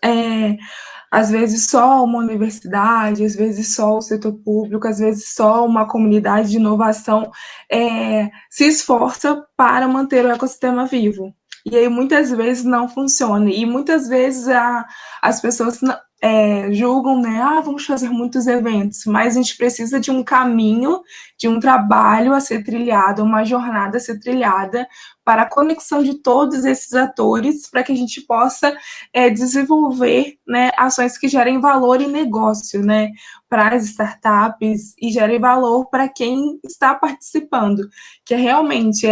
às vezes só uma universidade, às vezes só o setor público, às vezes só uma comunidade de inovação se esforça para manter o ecossistema vivo. E aí, muitas vezes, não funciona. E muitas vezes as pessoas julgam, né? Vamos fazer muitos eventos, mas a gente precisa de um caminho, de um trabalho a ser trilhado, uma jornada a ser trilhada para a conexão de todos esses atores, para que a gente possa desenvolver, né, ações que gerem valor e negócio, né, para as startups e gerem valor para quem está participando, que realmente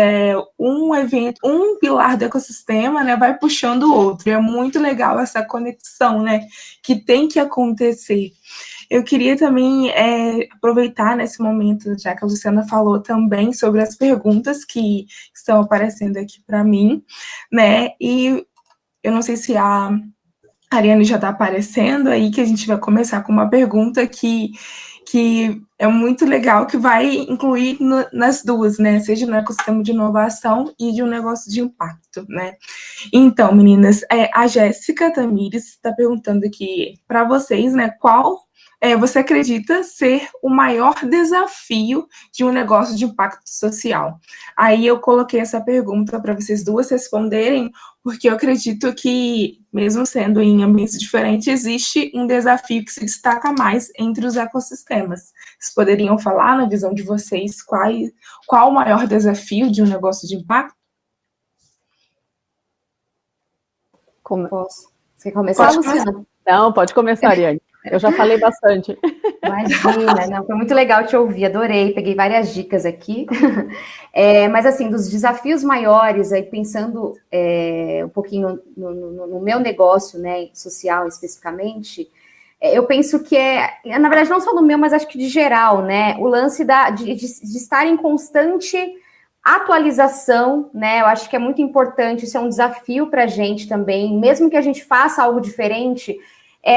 um evento, um pilar do ecossistema, né, vai puxando o outro. E é muito legal essa conexão, né, que tem que acontecer. Eu queria também aproveitar nesse momento, já que a Luciana falou também sobre as perguntas que estão aparecendo aqui para mim, né? E eu não sei se a Ariane já está aparecendo aí, que a gente vai começar com uma pergunta que é muito legal, que vai incluir nas duas, né? Seja no ecossistema de inovação e de um negócio de impacto, né? Então, meninas, a Jéssica Tamires está perguntando aqui para vocês, né? Qual você acredita ser o maior desafio de um negócio de impacto social? Aí eu coloquei essa pergunta para vocês duas responderem, porque eu acredito que, mesmo sendo em ambientes diferentes, existe um desafio que se destaca mais entre os ecossistemas. Vocês poderiam falar, na visão de vocês, qual o maior desafio de um negócio de impacto? Posso? Você começar, Luciana? Não, pode começar, Ariane. Eu já falei bastante. Imagina, não, foi muito legal te ouvir, adorei, peguei várias dicas aqui. Mas, assim, dos desafios maiores, aí pensando um pouquinho no meu negócio, né, social especificamente, eu penso que na verdade, não só no meu, mas acho que de geral, né, o lance de estar em constante atualização, né, eu acho que é muito importante, isso é um desafio para a gente também, mesmo que a gente faça algo diferente,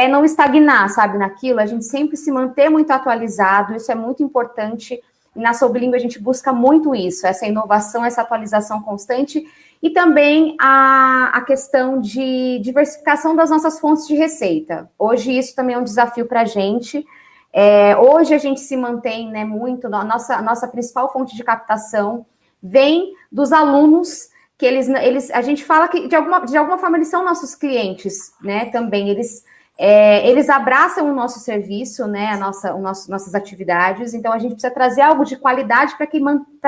não estagnar, sabe, naquilo, a gente sempre se manter muito atualizado, isso é muito importante, e na Sobilíngue a gente busca muito isso, essa inovação, essa atualização constante, e também a questão de diversificação das nossas fontes de receita. Hoje isso também é um desafio para a gente, hoje a gente se mantém, né, muito, a nossa principal fonte de captação vem dos alunos, que a gente fala que de alguma forma eles são nossos clientes, né, também, eles abraçam o nosso serviço, né, nossas atividades, então a gente precisa trazer algo de qualidade para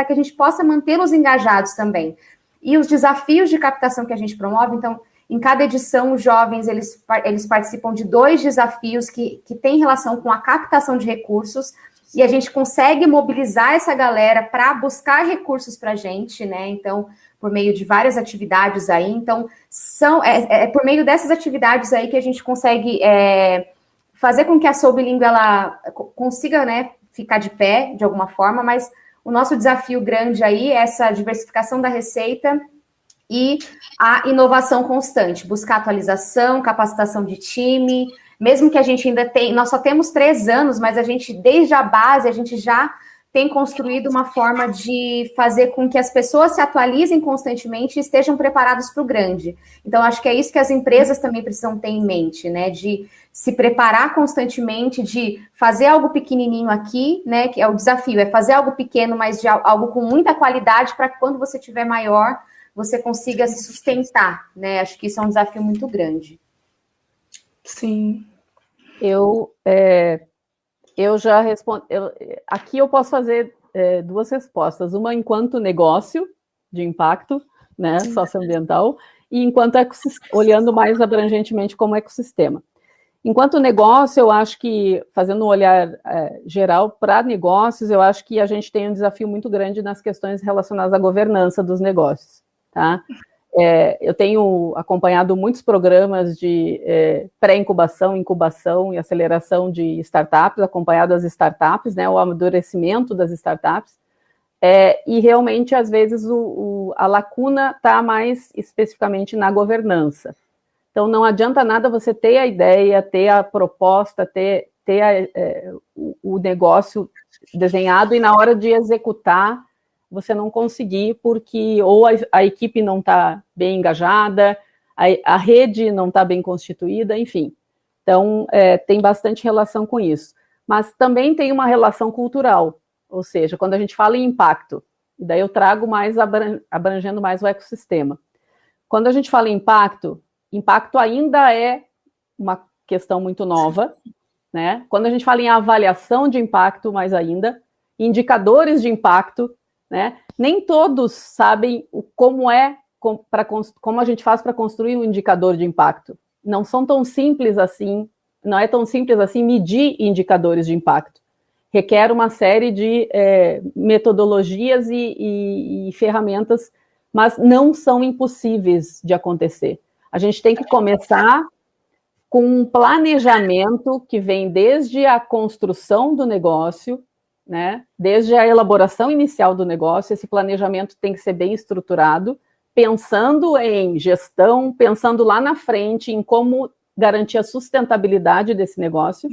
que a gente possa mantê-los engajados também. E os desafios de captação que a gente promove, então, em cada edição, os jovens, eles participam de 2 desafios que têm relação com a captação de recursos, e a gente consegue mobilizar essa galera para buscar recursos para a gente, né, então, por meio de várias atividades aí, então, por meio dessas atividades aí que a gente consegue fazer com que a Sobilíngue, ela consiga, né, ficar de pé, de alguma forma, mas o nosso desafio grande aí é essa diversificação da receita e a inovação constante, buscar atualização, capacitação de time, mesmo que a gente nós só temos 3 anos, mas a gente, desde a base, a gente já tem construído uma forma de fazer com que as pessoas se atualizem constantemente e estejam preparadas para o grande. Então, acho que é isso que as empresas também precisam ter em mente, né? De se preparar constantemente, de fazer algo pequenininho aqui, né? Que é o desafio, é fazer algo pequeno, mas de algo com muita qualidade para que quando você tiver maior, você consiga se sustentar, né? Acho que isso é um desafio muito grande. Sim. Eu já respondo. Aqui eu posso fazer 2 respostas. Uma enquanto negócio de impacto, né, socioambiental, e enquanto olhando mais abrangentemente como ecossistema. Enquanto negócio, eu acho que, fazendo um olhar geral para negócios, eu acho que a gente tem um desafio muito grande nas questões relacionadas à governança dos negócios, tá? Eu tenho acompanhado muitos programas de pré-incubação, incubação e aceleração de startups, acompanhado as startups, né, o amadurecimento das startups, e realmente, às vezes, a lacuna está mais especificamente na governança. Então, não adianta nada você ter a ideia, ter a proposta, ter o negócio desenhado e na hora de executar, você não conseguir, porque ou a equipe não está bem engajada, a rede não está bem constituída, enfim. Então, tem bastante relação com isso. Mas também tem uma relação cultural, ou seja, quando a gente fala em impacto, e daí eu trago mais, abrangendo mais o ecossistema. Quando a gente fala em impacto ainda é questão muito nova, né? Quando a gente fala em avaliação de impacto, mais ainda, indicadores de impacto, né? Nem todos sabem como a gente faz para construir um indicador de impacto. Não são tão simples assim, não é tão simples assim medir indicadores de impacto. Requer uma série de metodologias e ferramentas, mas não são impossíveis de acontecer. A gente tem que começar com um planejamento que vem desde a construção do negócio, né? Desde a elaboração inicial do negócio. Esse planejamento tem que ser bem estruturado, pensando em gestão, pensando lá na frente em como garantir a sustentabilidade desse negócio.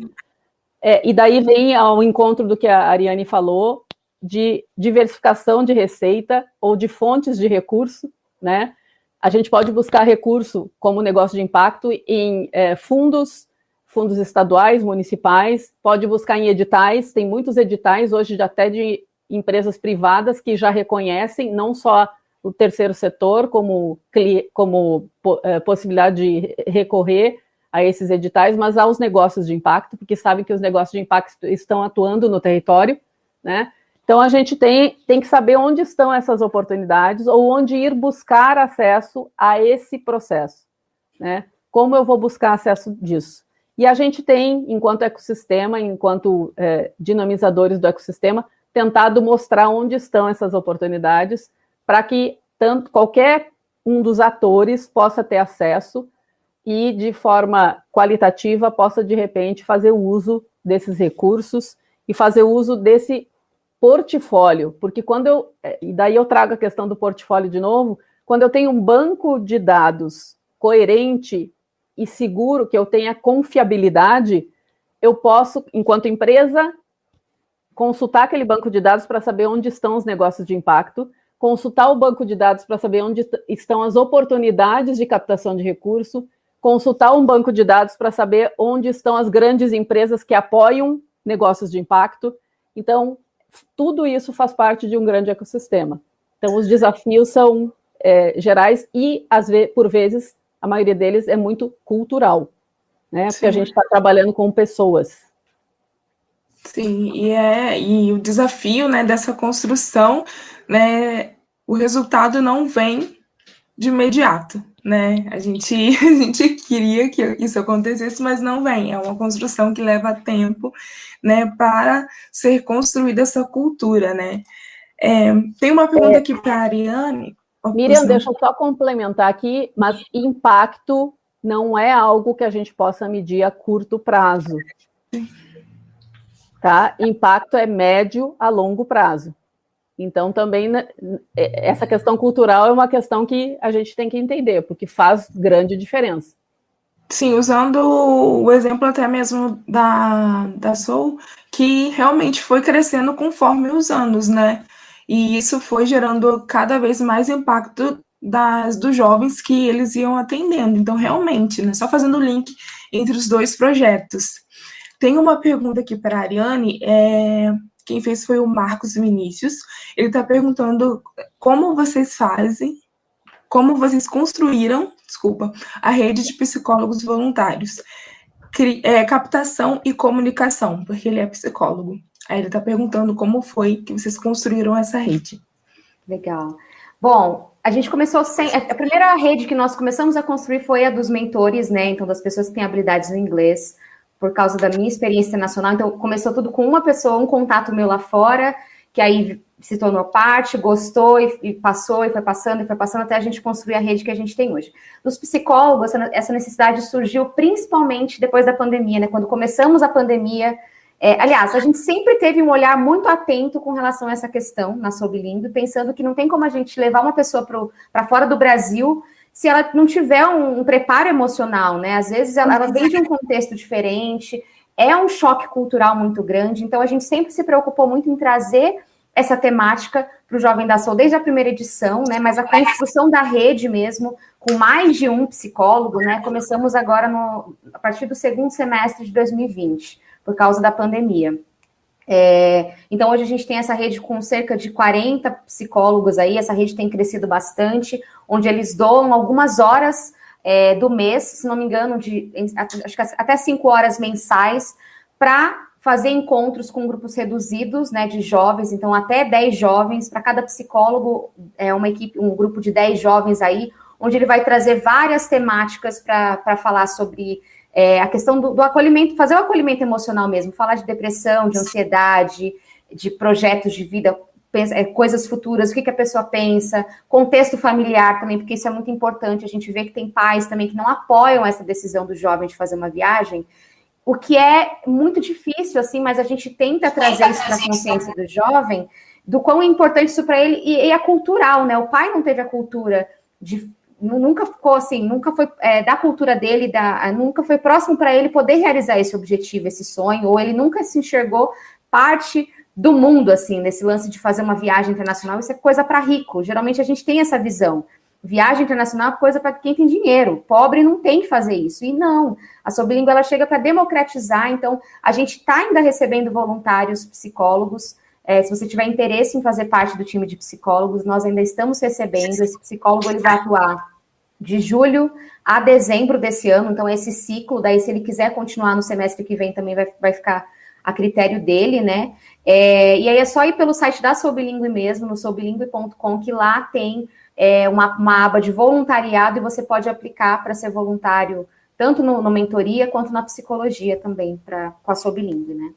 E daí vem ao encontro do que a Ariane falou, de diversificação de receita ou de fontes de recurso, né? A gente pode buscar recurso como negócio de impacto em fundos estaduais, municipais, pode buscar em editais, tem muitos editais hoje até de empresas privadas que já reconhecem não só o terceiro setor como possibilidade de recorrer a esses editais, mas aos negócios de impacto, porque sabem que os negócios de impacto estão atuando no território, né? Então, a gente tem que saber onde estão essas oportunidades ou onde ir buscar acesso a esse processo, né? Como eu vou buscar acesso disso? E a gente tem, enquanto ecossistema, enquanto dinamizadores do ecossistema, tentado mostrar onde estão essas oportunidades para que qualquer um dos atores possa ter acesso e, de forma qualitativa, possa, de repente, fazer uso desses recursos e fazer uso desse portfólio, porque e daí eu trago a questão do portfólio de novo, quando eu tenho um banco de dados coerente e seguro, que eu tenha confiabilidade, eu posso, enquanto empresa, consultar aquele banco de dados para saber onde estão os negócios de impacto, consultar o banco de dados para saber onde estão as oportunidades de captação de recurso, consultar um banco de dados para saber onde estão as grandes empresas que apoiam negócios de impacto. Então, tudo isso faz parte de um grande ecossistema. Então, os desafios são gerais e, por vezes, a maioria deles é muito cultural, né? Porque a gente está trabalhando com pessoas. Sim, e o desafio, né, dessa construção, né, o resultado não vem de imediato, né? A gente queria que isso acontecesse, mas não vem. É uma construção que leva tempo, né, para ser construída essa cultura, né? Tem uma pergunta aqui para a Ariane. Miriam, deixa eu só complementar aqui, mas impacto não é algo que a gente possa medir a curto prazo. Tá? Impacto é médio a longo prazo. Então, também, essa questão cultural é uma questão que a gente tem que entender, porque faz grande diferença. Sim, usando o exemplo até mesmo da Soul, que realmente foi crescendo conforme os anos, né? E isso foi gerando cada vez mais impacto dos jovens que eles iam atendendo. Então, realmente, né? Só fazendo o link entre os dois projetos. Tem uma pergunta aqui para a Ariane, quem fez foi o Marcos Vinícius. Ele está perguntando como vocês construíram, a rede de psicólogos voluntários, captação e comunicação, porque ele é psicólogo. Aí ele está perguntando como foi que vocês construíram essa rede. Legal. Bom, a gente começou a primeira rede que nós começamos a construir foi a dos mentores, né? Então, das pessoas que têm habilidades no inglês, por causa da minha experiência internacional. Então, começou tudo com uma pessoa, um contato meu lá fora, que aí se tornou parte, gostou e passou, e foi passando, até a gente construir a rede que a gente tem hoje. Dos psicólogos, essa necessidade surgiu principalmente depois da pandemia, né? Quando começamos a pandemia, aliás, a gente sempre teve um olhar muito atento com relação a essa questão na Sobilingue, pensando que não tem como a gente levar uma pessoa para fora do Brasil se ela não tiver um preparo emocional, né? Às vezes ela vem de um contexto diferente, é um choque cultural muito grande, então a gente sempre se preocupou muito em trazer essa temática para o Jovem da Soul desde a primeira edição, né? Mas a construção da rede mesmo, com mais de um psicólogo, né? Começamos agora a partir do segundo semestre de 2020, por causa da pandemia. Então, hoje a gente tem essa rede com cerca de 40 psicólogos aí, essa rede tem crescido bastante, onde eles doam algumas horas do mês, se não me engano, acho que até 5 horas mensais, para fazer encontros com grupos reduzidos, né, de jovens, então até 10 jovens, para cada psicólogo, um grupo de 10 jovens aí, onde ele vai trazer várias temáticas para falar sobre a questão do acolhimento, fazer o acolhimento emocional mesmo, falar de depressão, de ansiedade, de projetos de vida, coisas futuras, o que a pessoa pensa, contexto familiar também, porque isso é muito importante. A gente vê que tem pais também que não apoiam essa decisão do jovem de fazer uma viagem, o que é muito difícil, assim, mas a gente tenta trazer isso para a consciência do jovem, do quão é importante isso para ele, e é cultural, né? O pai não teve a cultura nunca ficou assim, nunca foi da cultura dele, nunca foi próximo para ele poder realizar esse objetivo, esse sonho, ou ele nunca se enxergou parte do mundo, assim, nesse lance de fazer uma viagem internacional. Isso é coisa para rico. Geralmente a gente tem essa visão. Viagem internacional é coisa para quem tem dinheiro. Pobre não tem que fazer isso. E não, a Sobilíngua ela chega para democratizar. Então, a gente está ainda recebendo voluntários psicólogos. Se você tiver interesse em fazer parte do time de psicólogos, nós ainda estamos recebendo. Esse psicólogo ele vai atuar de julho a dezembro desse ano. Então, esse ciclo, daí se ele quiser continuar no semestre que vem, também vai ficar a critério dele, né? E aí é só ir pelo site da Sobilíngua mesmo, no sobilingue.com, que lá tem uma aba de voluntariado e você pode aplicar para ser voluntário tanto no mentoria quanto na psicologia também, com a Sobilíngua, né?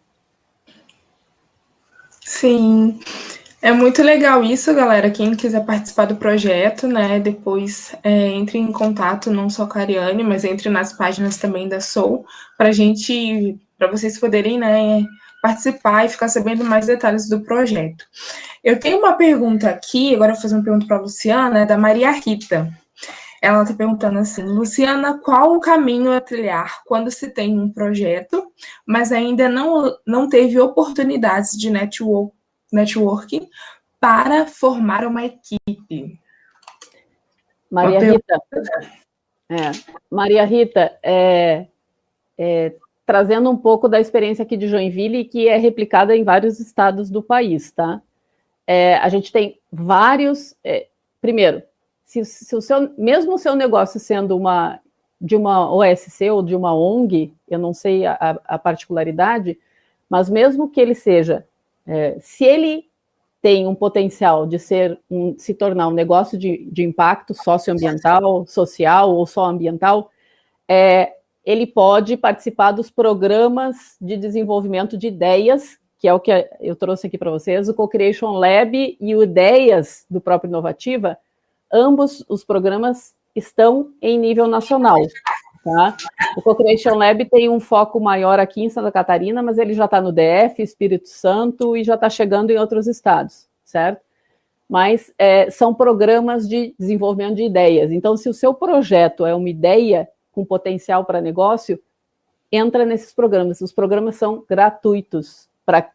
Sim, é muito legal isso, galera. Quem quiser participar do projeto, né, depois entre em contato não só com a Ariane, mas entre nas páginas também da Soul, para vocês poderem, né, participar e ficar sabendo mais detalhes do projeto. Eu tenho uma pergunta aqui, agora eu vou fazer uma pergunta para a Luciana, da Maria Rita. Ela está perguntando assim: Luciana, qual o caminho a trilhar quando se tem um projeto, mas ainda não teve oportunidades de networking para formar uma equipe? Maria Rita, trazendo um pouco da experiência aqui de Joinville, que é replicada em vários estados do país, tá? A gente tem vários... primeiro, mesmo o seu negócio sendo de uma OSC ou de uma ONG, eu não sei a particularidade, mas mesmo que ele seja, se ele tem um potencial de se tornar um negócio de impacto socioambiental, social ou só ambiental, ele pode participar dos programas de desenvolvimento de ideias, que é o que eu trouxe aqui para vocês, o Co-Creation Lab e o Ideias do próprio Inovativa. Ambos os programas estão em nível nacional, tá? O Co-Creation Lab tem um foco maior aqui em Santa Catarina, mas ele já está no DF, Espírito Santo, e já está chegando em outros estados, certo? Mas são programas de desenvolvimento de ideias. Então, se o seu projeto é uma ideia com potencial para negócio, entra nesses programas. Os programas são gratuitos para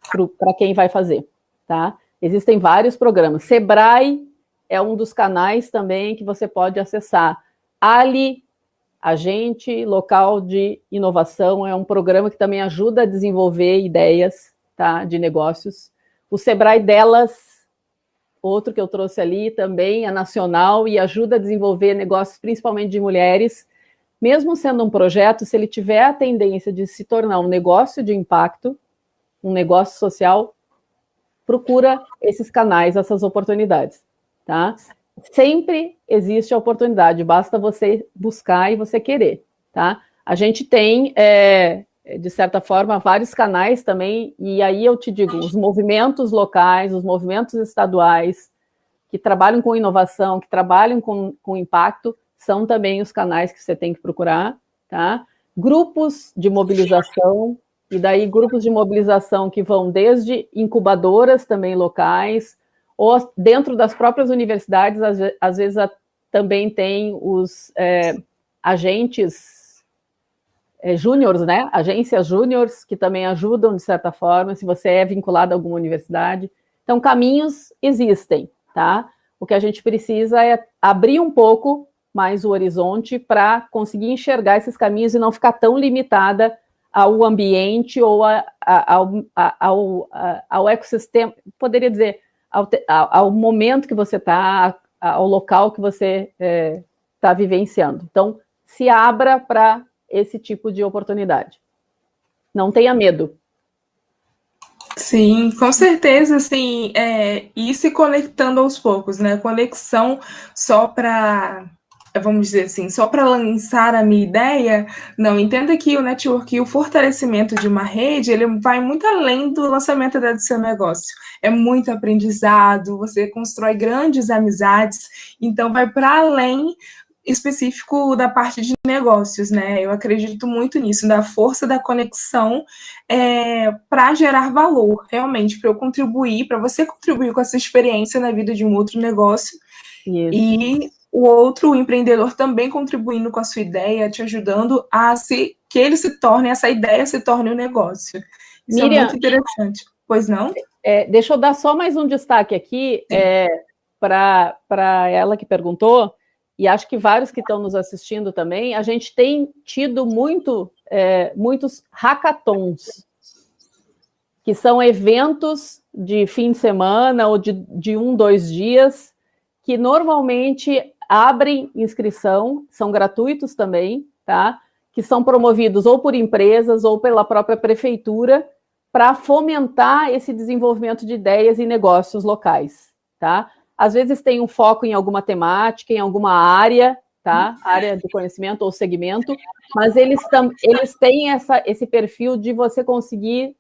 quem vai fazer, tá? Existem vários programas. Sebrae é um dos canais também que você pode acessar. Ali, Agente Local de Inovação, é um programa que também ajuda a desenvolver ideias, tá, de negócios. O Sebrae Delas, outro que eu trouxe ali também, é nacional e ajuda a desenvolver negócios, principalmente de mulheres. Mesmo sendo um projeto, se ele tiver a tendência de se tornar um negócio de impacto, um negócio social, procura esses canais, essas oportunidades, tá? Sempre existe a oportunidade, basta você buscar e você querer, tá? A gente tem, de certa forma, vários canais também, e aí eu te digo, os movimentos locais, os movimentos estaduais, que trabalham com inovação, que trabalham com impacto, são também os canais que você tem que procurar, tá? Grupos de mobilização, e daí grupos de mobilização que vão desde incubadoras também locais, ou dentro das próprias universidades, às vezes também tem os agentes júniores, né? Agências júniores, que também ajudam, de certa forma, se você é vinculado a alguma universidade. Então, caminhos existem, tá? O que a gente precisa é abrir um pouco mais o horizonte para conseguir enxergar esses caminhos e não ficar tão limitada ao ambiente ou ao ecossistema, poderia dizer, ao momento que você está, ao local que você está vivenciando. Então, se abra para esse tipo de oportunidade. Não tenha medo. Sim, com certeza, assim, ir se conectando aos poucos, né? Conexão só para, vamos dizer assim, só para lançar a minha ideia, não, entenda que o network e o fortalecimento de uma rede, ele vai muito além do lançamento do seu negócio. É muito aprendizado, você constrói grandes amizades, então vai para além específico da parte de negócios, né? Eu acredito muito nisso, da força da conexão para gerar valor, realmente, para eu contribuir, para você contribuir com essa experiência na vida de um outro negócio. Isso. E o outro, o empreendedor, também contribuindo com a sua ideia, te ajudando que ele se torne, essa ideia se torne um negócio. Isso Miriam, é muito interessante. Pois não? Deixa eu dar só mais um destaque aqui para ela que perguntou, e acho que vários que estão nos assistindo também. A gente tem tido muitos hackathons, que são eventos de fim de semana ou de 1-2 dias, que normalmente abrem inscrição, são gratuitos também, tá? Que são promovidos ou por empresas ou pela própria prefeitura para fomentar esse desenvolvimento de ideias e negócios locais, tá? Às vezes tem um foco em alguma temática, em alguma área, tá? Área do conhecimento ou segmento, mas eles têm esse perfil de você conseguir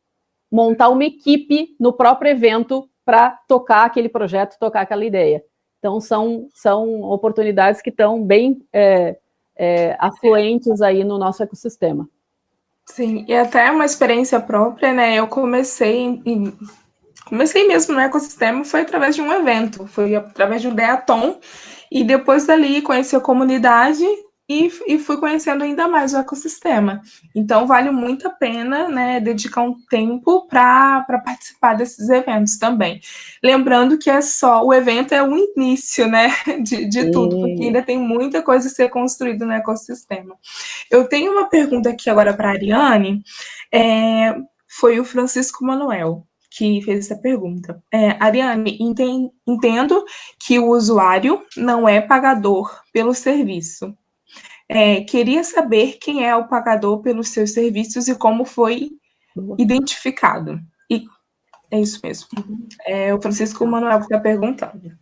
montar uma equipe no próprio evento para tocar aquele projeto, tocar aquela ideia. Então, são oportunidades que estão bem afluentes aí no nosso ecossistema. Sim, e até uma experiência própria, né? Eu comecei mesmo no ecossistema, foi através de um evento, foi através de um Deaton, e depois dali conheci a comunidade e fui conhecendo ainda mais o ecossistema. Então, vale muito a pena, né, dedicar um tempo para participar desses eventos também. Lembrando que o evento é o início, né, de tudo, porque ainda tem muita coisa a ser construída no ecossistema. Eu tenho uma pergunta aqui agora para a Ariane, foi o Francisco Manuel que fez essa pergunta. Ariane, entendo que o usuário não é pagador pelo serviço. Queria saber quem é o pagador pelos seus serviços e como foi identificado. E é isso mesmo. O Francisco Manuel está perguntando.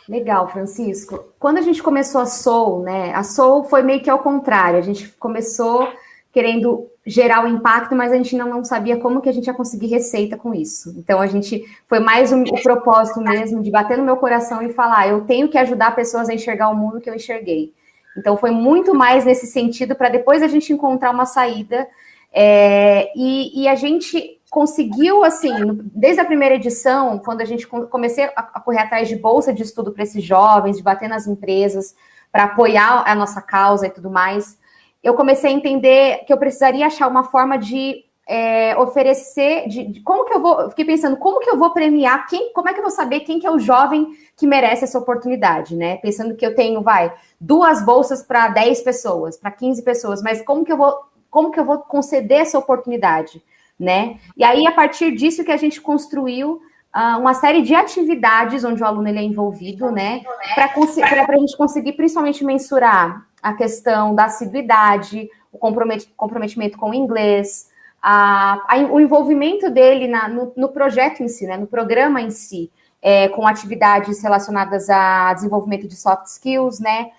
Legal, Francisco. Quando a gente começou a Soul, né? A Soul foi meio que ao contrário. A gente começou querendo gerar o impacto, mas a gente não sabia como que a gente ia conseguir receita com isso. Então, a gente foi mais o propósito mesmo de bater no meu coração e falar, eu tenho que ajudar pessoas a enxergar o mundo que eu enxerguei. Então, foi muito mais nesse sentido, para depois a gente encontrar uma saída. E a gente conseguiu, assim, desde a primeira edição, quando a gente comecei a correr atrás de bolsa de estudo para esses jovens, de bater nas empresas, para apoiar a nossa causa e tudo mais, eu comecei a entender que eu precisaria achar uma forma de oferecer, como que eu vou, fiquei pensando, como que eu vou premiar, como é que eu vou saber quem que é o jovem que merece essa oportunidade, né? Pensando que eu tenho, 2 bolsas para 10 pessoas, para 15 pessoas, mas como que eu vou conceder essa oportunidade, né? E aí, a partir disso que a gente construiu uma série de atividades onde o aluno ele é envolvido, né? Para a gente conseguir, principalmente, mensurar a questão da assiduidade, o comprometimento com o inglês, o envolvimento dele no projeto em si, né, no programa em si, com atividades relacionadas a desenvolvimento de soft skills, né?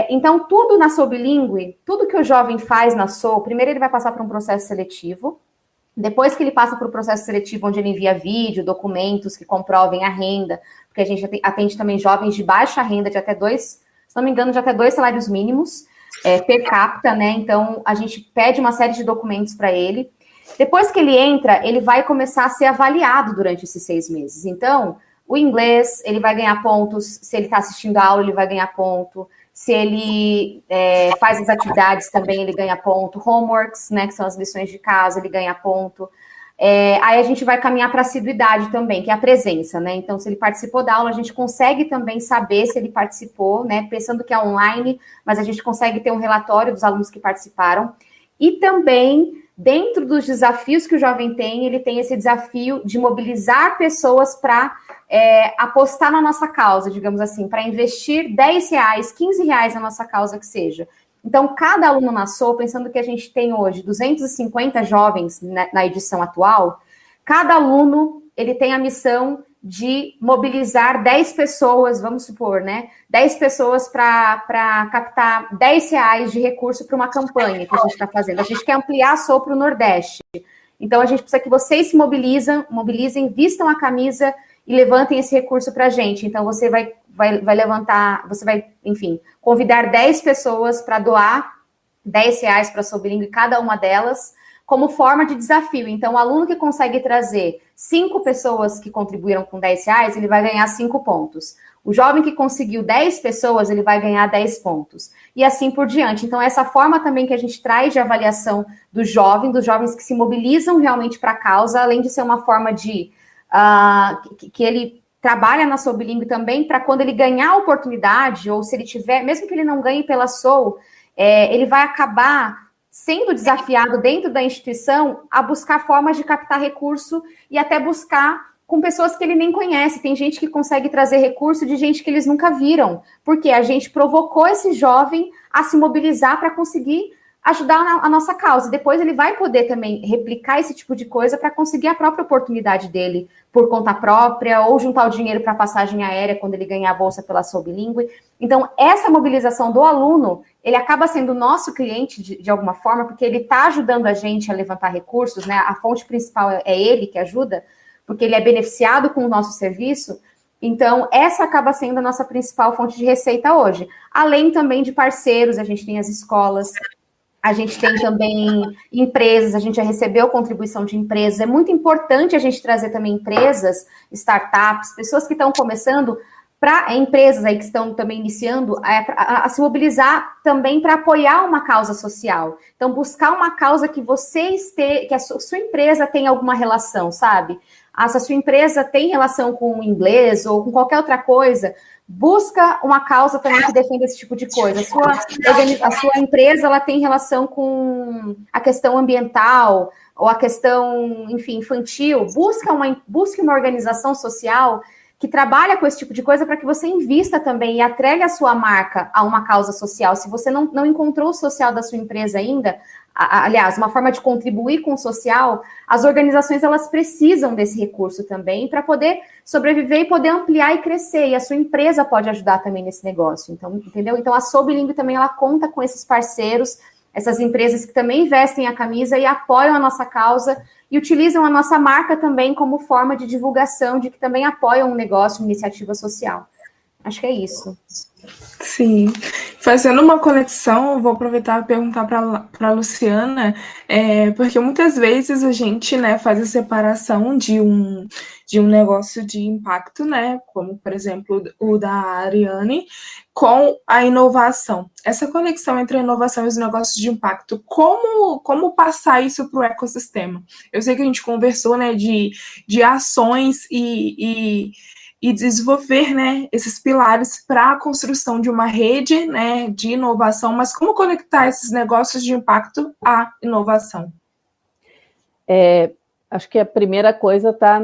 Então, tudo na Soul Bilíngue, tudo que o jovem faz na Soul, primeiro ele vai passar por um processo seletivo, depois que ele passa por um processo seletivo onde ele envia vídeo, documentos que comprovem a renda, porque a gente atende também jovens de baixa renda, de até 2, se não me engano, de até 2 salários mínimos, per capita, né? Então, a gente pede uma série de documentos para ele. Depois que ele entra, ele vai começar a ser avaliado durante esses 6 meses. Então, o inglês, ele vai ganhar pontos. Se ele está assistindo a aula, ele vai ganhar ponto. Se ele faz as atividades também, ele ganha ponto. Homeworks, né, que são as lições de casa, ele ganha ponto. Aí a gente vai caminhar para a assiduidade também, que é a presença, né? Então, se ele participou da aula, a gente consegue também saber se ele participou, né? Pensando que é online, mas a gente consegue ter um relatório dos alunos que participaram. E também, dentro dos desafios que o jovem tem, ele tem esse desafio de mobilizar pessoas para apostar na nossa causa, digamos assim, para investir R$10, R$15 na nossa causa que seja. Então, cada aluno na SOU, pensando que a gente tem hoje 250 jovens na edição atual, cada aluno ele tem a missão de mobilizar 10 pessoas, vamos supor, né? 10 pessoas para captar R$10 de recurso para uma campanha que a gente está fazendo. A gente quer ampliar a SOU para o Nordeste. Então, a gente precisa que vocês se mobilizem, vistam a camisa e levantem esse recurso para a gente. Então, você vai levantar, você vai, enfim, convidar 10 pessoas para doar R$10 para a SOU Bilíngue, cada uma delas, como forma de desafio. Então, o aluno que consegue trazer 5 pessoas que contribuíram com R$10, ele vai ganhar 5 pontos. O jovem que conseguiu 10 pessoas, ele vai ganhar 10 pontos. E assim por diante. Então, essa forma também que a gente traz de avaliação dos jovens que se mobilizam realmente para a causa, além de ser uma forma de que ele trabalha na SOU Bilíngue também, para quando ele ganhar a oportunidade, ou se ele tiver, mesmo que ele não ganhe pela SOU, ele vai acabar sendo desafiado dentro da instituição a buscar formas de captar recurso e até buscar com pessoas que ele nem conhece. Tem gente que consegue trazer recurso de gente que eles nunca viram, porque a gente provocou esse jovem a se mobilizar para conseguir ajudar a nossa causa. Depois ele vai poder também replicar esse tipo de coisa para conseguir a própria oportunidade dele por conta própria, ou juntar o dinheiro para passagem aérea quando ele ganhar a bolsa pela SOU Bilíngue. Então, essa mobilização do aluno, ele acaba sendo nosso cliente de alguma forma, porque ele está ajudando a gente a levantar recursos, né? A fonte principal é ele que ajuda, porque ele é beneficiado com o nosso serviço. Então, essa acaba sendo a nossa principal fonte de receita hoje. Além também de parceiros, a gente tem as escolas, a gente tem também empresas, a gente já recebeu contribuição de empresas. É muito importante a gente trazer também empresas, startups, pessoas que estão começando, para empresas aí que estão também iniciando, a se mobilizar também para apoiar uma causa social. Então, buscar uma causa que que a sua empresa tem alguma relação, sabe? Se a sua empresa tem relação com o inglês ou com qualquer outra coisa, busca uma causa também que defenda esse tipo de coisa. A sua empresa ela tem relação com a questão ambiental ou a questão, enfim, infantil. Busque uma organização social que trabalha com esse tipo de coisa para que você invista também e atregue a sua marca a uma causa social. Se você não encontrou o social da sua empresa ainda, aliás, uma forma de contribuir com o social, as organizações elas precisam desse recurso também para poder sobreviver e poder ampliar e crescer, e a sua empresa pode ajudar também nesse negócio, então, entendeu? Então, a SOU Bilíngue também, ela conta com esses parceiros, essas empresas que também vestem a camisa e apoiam a nossa causa e utilizam a nossa marca também como forma de divulgação, de que também apoiam um negócio, uma iniciativa social. Acho que é isso. Sim. Fazendo uma conexão, eu vou aproveitar e perguntar para a Luciana, porque muitas vezes a gente, né, faz a separação de um negócio de impacto, né, como, por exemplo, o da Ariane, com a inovação. Essa conexão entre a inovação e os negócios de impacto, como passar isso para o ecossistema? Eu sei que a gente conversou, né, de ações e desenvolver, né, esses pilares para a construção de uma rede, né, de inovação, mas como conectar esses negócios de impacto à inovação? Acho que a primeira coisa está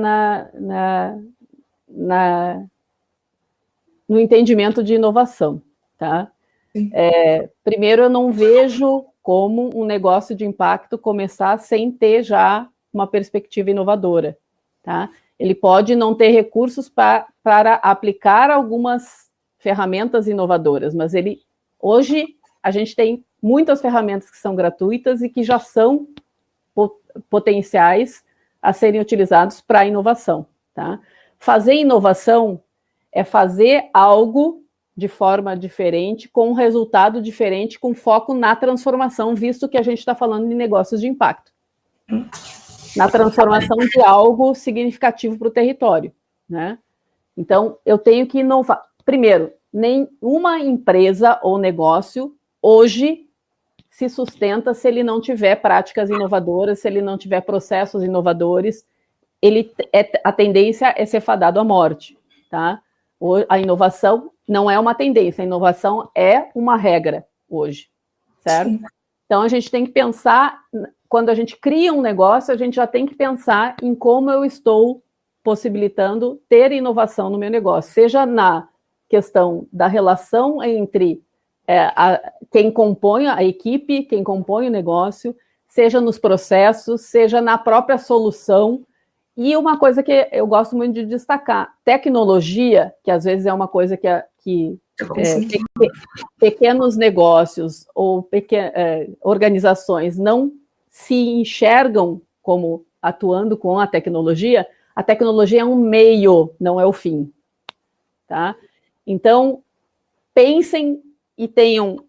no entendimento de inovação, tá? Primeiro, eu não vejo como um negócio de impacto começar sem ter já uma perspectiva inovadora, tá? Ele pode não ter recursos para aplicar algumas ferramentas inovadoras, mas hoje a gente tem muitas ferramentas que são gratuitas e que já são potenciais a serem utilizados para a inovação, tá? Fazer inovação é fazer algo de forma diferente, com um resultado diferente, com foco na transformação, visto que a gente está falando de negócios de impacto. Na transformação de algo significativo para o território, né? Então, eu tenho que inovar. Primeiro, nenhuma empresa ou negócio hoje se sustenta se ele não tiver práticas inovadoras, se ele não tiver processos inovadores, a tendência é ser fadado à morte, tá? A inovação não é uma tendência, a inovação é uma regra hoje, certo? Sim. Então, a gente tem que pensar, quando a gente cria um negócio, a gente já tem que pensar em como eu estou possibilitando ter inovação no meu negócio, seja na questão da relação entre quem compõe a equipe, quem compõe o negócio, seja nos processos, seja na própria solução. E uma coisa que eu gosto muito de destacar, tecnologia, que às vezes é uma coisa que pequenos negócios ou organizações não se enxergam como atuando com a tecnologia é um meio, não é o fim. Tá? Então, pensem e tenham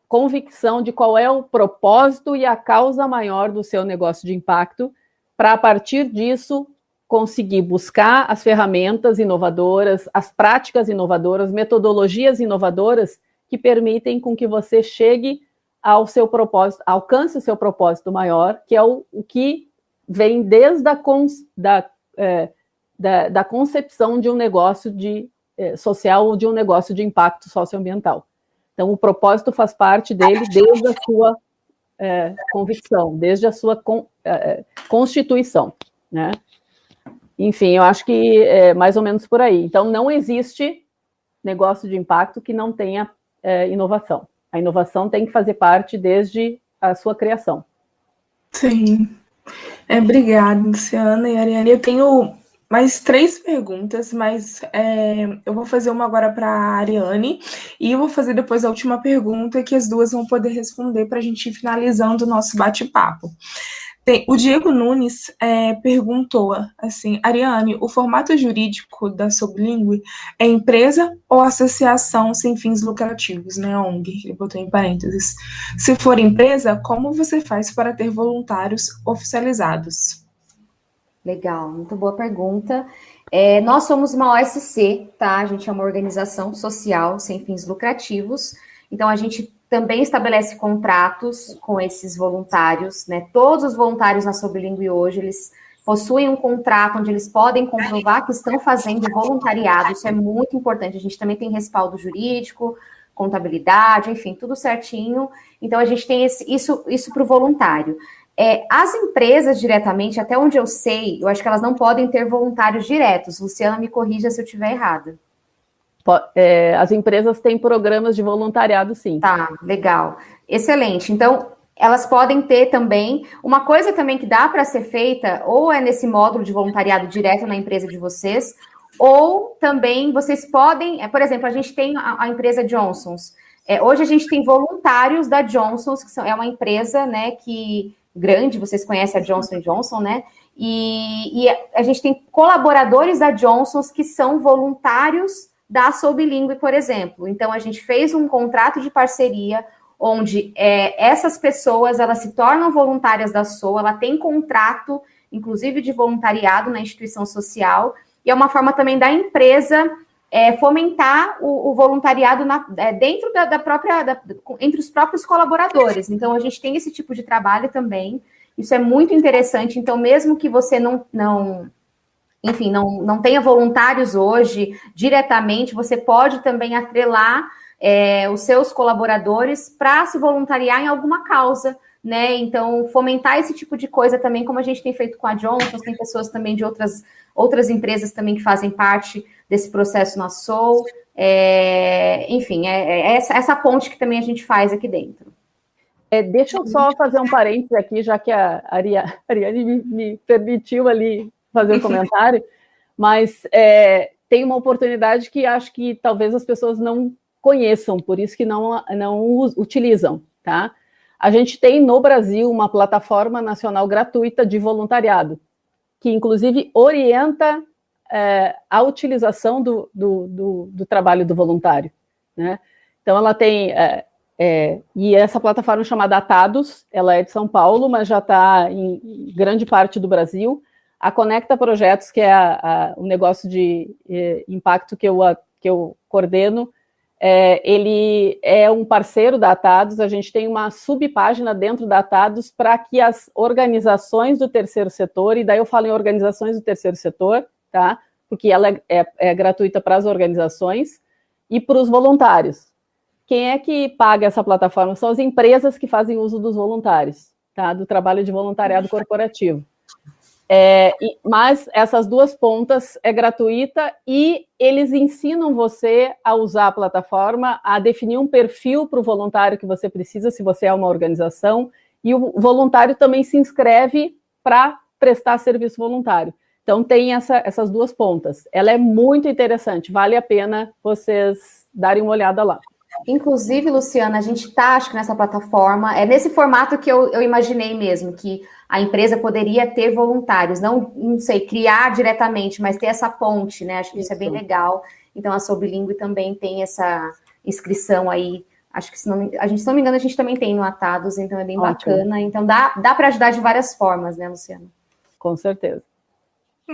convicção de qual é o propósito e a causa maior do seu negócio de impacto, para, a partir disso, conseguir buscar as ferramentas inovadoras, as práticas inovadoras, metodologias inovadoras que permitem com que você chegue ao seu propósito, alcance o seu propósito maior, que é o que vem desde da concepção de um negócio social ou de um negócio de impacto socioambiental. Então, o propósito faz parte dele desde a sua convicção, desde a sua constituição, né? Enfim, eu acho que é mais ou menos por aí. Então, não existe negócio de impacto que não tenha inovação. A inovação tem que fazer parte desde a sua criação. Sim. Obrigada, Luciana e Ariane. Eu tenho mais 3 perguntas, mas eu vou fazer uma agora para a Ariane e eu vou fazer depois a última pergunta, que as duas vão poder responder para a gente ir finalizando o nosso bate-papo. O Diego Nunes perguntou assim: Ariane, o formato jurídico da Sobilingue é empresa ou associação sem fins lucrativos, né, ONG? Ele botou em parênteses. Se for empresa, como você faz para ter voluntários oficializados? Legal, muito boa pergunta. Nós somos uma OSC, tá? A gente é uma organização social sem fins lucrativos, então a gente também estabelece contratos com esses voluntários, né? Todos os voluntários na Sobilingue hoje, eles possuem um contrato onde eles podem comprovar que estão fazendo voluntariado, isso é muito importante. A gente também tem respaldo jurídico, contabilidade, enfim, tudo certinho. Então, a gente tem isso para o voluntário. As empresas diretamente, até onde eu sei, eu acho que elas não podem ter voluntários diretos. Luciana, me corrija se eu estiver errada. As empresas têm programas de voluntariado, sim. Tá, legal. Excelente. Então, elas podem ter também. Uma coisa também que dá para ser feita, ou é nesse módulo de voluntariado direto na empresa de vocês, ou também vocês podem. Por exemplo, a gente tem a empresa Johnson's. Hoje a gente tem voluntários da Johnson's, que é uma empresa, né, grande, vocês conhecem a Johnson & Johnson, né? E a gente tem colaboradores da Johnson's que são voluntários da Sobilingue, por exemplo. Então, a gente fez um contrato de parceria onde essas pessoas, elas se tornam voluntárias da SOA, ela tem contrato, inclusive de voluntariado na instituição social, e é uma forma também da empresa fomentar o voluntariado dentro entre os próprios colaboradores. Então, a gente tem esse tipo de trabalho também, isso é muito interessante. Então, mesmo que você não tenha voluntários hoje diretamente, você pode também atrelar os seus colaboradores para se voluntariar em alguma causa, né? Então, fomentar esse tipo de coisa também, como a gente tem feito com a Johnson, tem pessoas também de outras empresas também que fazem parte desse processo na Soul. Enfim, essa ponte que também a gente faz aqui dentro. Deixa eu só fazer um parênteses aqui, já que a Ariane me permitiu ali fazer um comentário, mas tem uma oportunidade que acho que talvez as pessoas não conheçam, por isso que não utilizam, tá? A gente tem no Brasil uma plataforma nacional gratuita de voluntariado, que inclusive orienta a utilização do trabalho do voluntário, né? Então ela tem, e essa plataforma é chamada Atados, ela é de São Paulo, mas já está em grande parte do Brasil. A Conecta Projetos, que é o negócio de impacto que eu coordeno, ele é um parceiro da Atados. A gente tem uma subpágina dentro da Atados para que as organizações do terceiro setor, e daí eu falo em organizações do terceiro setor, tá? Porque ela é gratuita para as organizações e para os voluntários. Quem é que paga essa plataforma? São as empresas que fazem uso dos voluntários, tá? Do trabalho de voluntariado corporativo. Mas essas duas pontas é gratuita e eles ensinam você a usar a plataforma, a definir um perfil para o voluntário que você precisa, se você é uma organização, e o voluntário também se inscreve para prestar serviço voluntário. Então, tem essas duas pontas. Ela é muito interessante, vale a pena vocês darem uma olhada lá. Inclusive, Luciana, a gente está, acho que nessa plataforma, é nesse formato que eu imaginei mesmo, que a empresa poderia ter voluntários, não sei, criar diretamente, mas ter essa ponte, né? Acho que isso é bem legal. Então, a Sobilingue também tem essa inscrição aí. Acho que, se não me engano, a gente também tem no Atados, então é bem bacana. Então, dá para ajudar de várias formas, né, Luciana? Com certeza.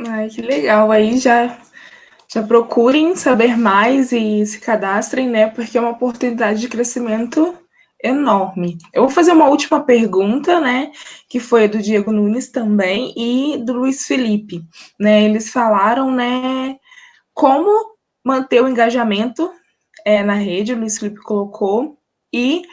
Ai, que legal. Aí já procurem saber mais e se cadastrem, né? Porque é uma oportunidade de crescimento enorme. Eu vou fazer uma última pergunta, né? Que foi do Diego Nunes também e do Luiz Felipe, né? Eles falaram, né? Como manter o engajamento na rede, o Luiz Felipe colocou, e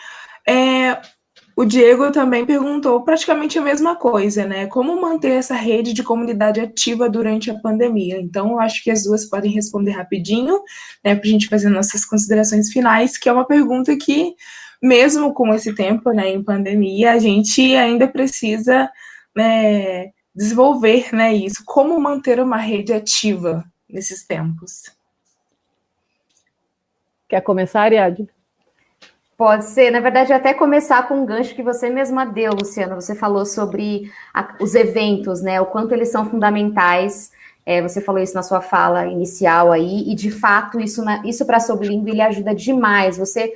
o Diego também perguntou praticamente a mesma coisa, né? Como manter essa rede de comunidade ativa durante a pandemia? Então, eu acho que as duas podem responder rapidinho, né? Para a gente fazer nossas considerações finais, que é uma pergunta que, mesmo com esse tempo, né, em pandemia, a gente ainda precisa, né, desenvolver, né, isso. Como manter uma rede ativa nesses tempos? Quer começar, Ariadne? Pode ser, na verdade, até começar com um gancho que você mesma deu, Luciana. Você falou sobre os eventos, né? O quanto eles são fundamentais. Você falou isso na sua fala inicial aí, e de fato, isso para a Sobilingue ele ajuda demais. Você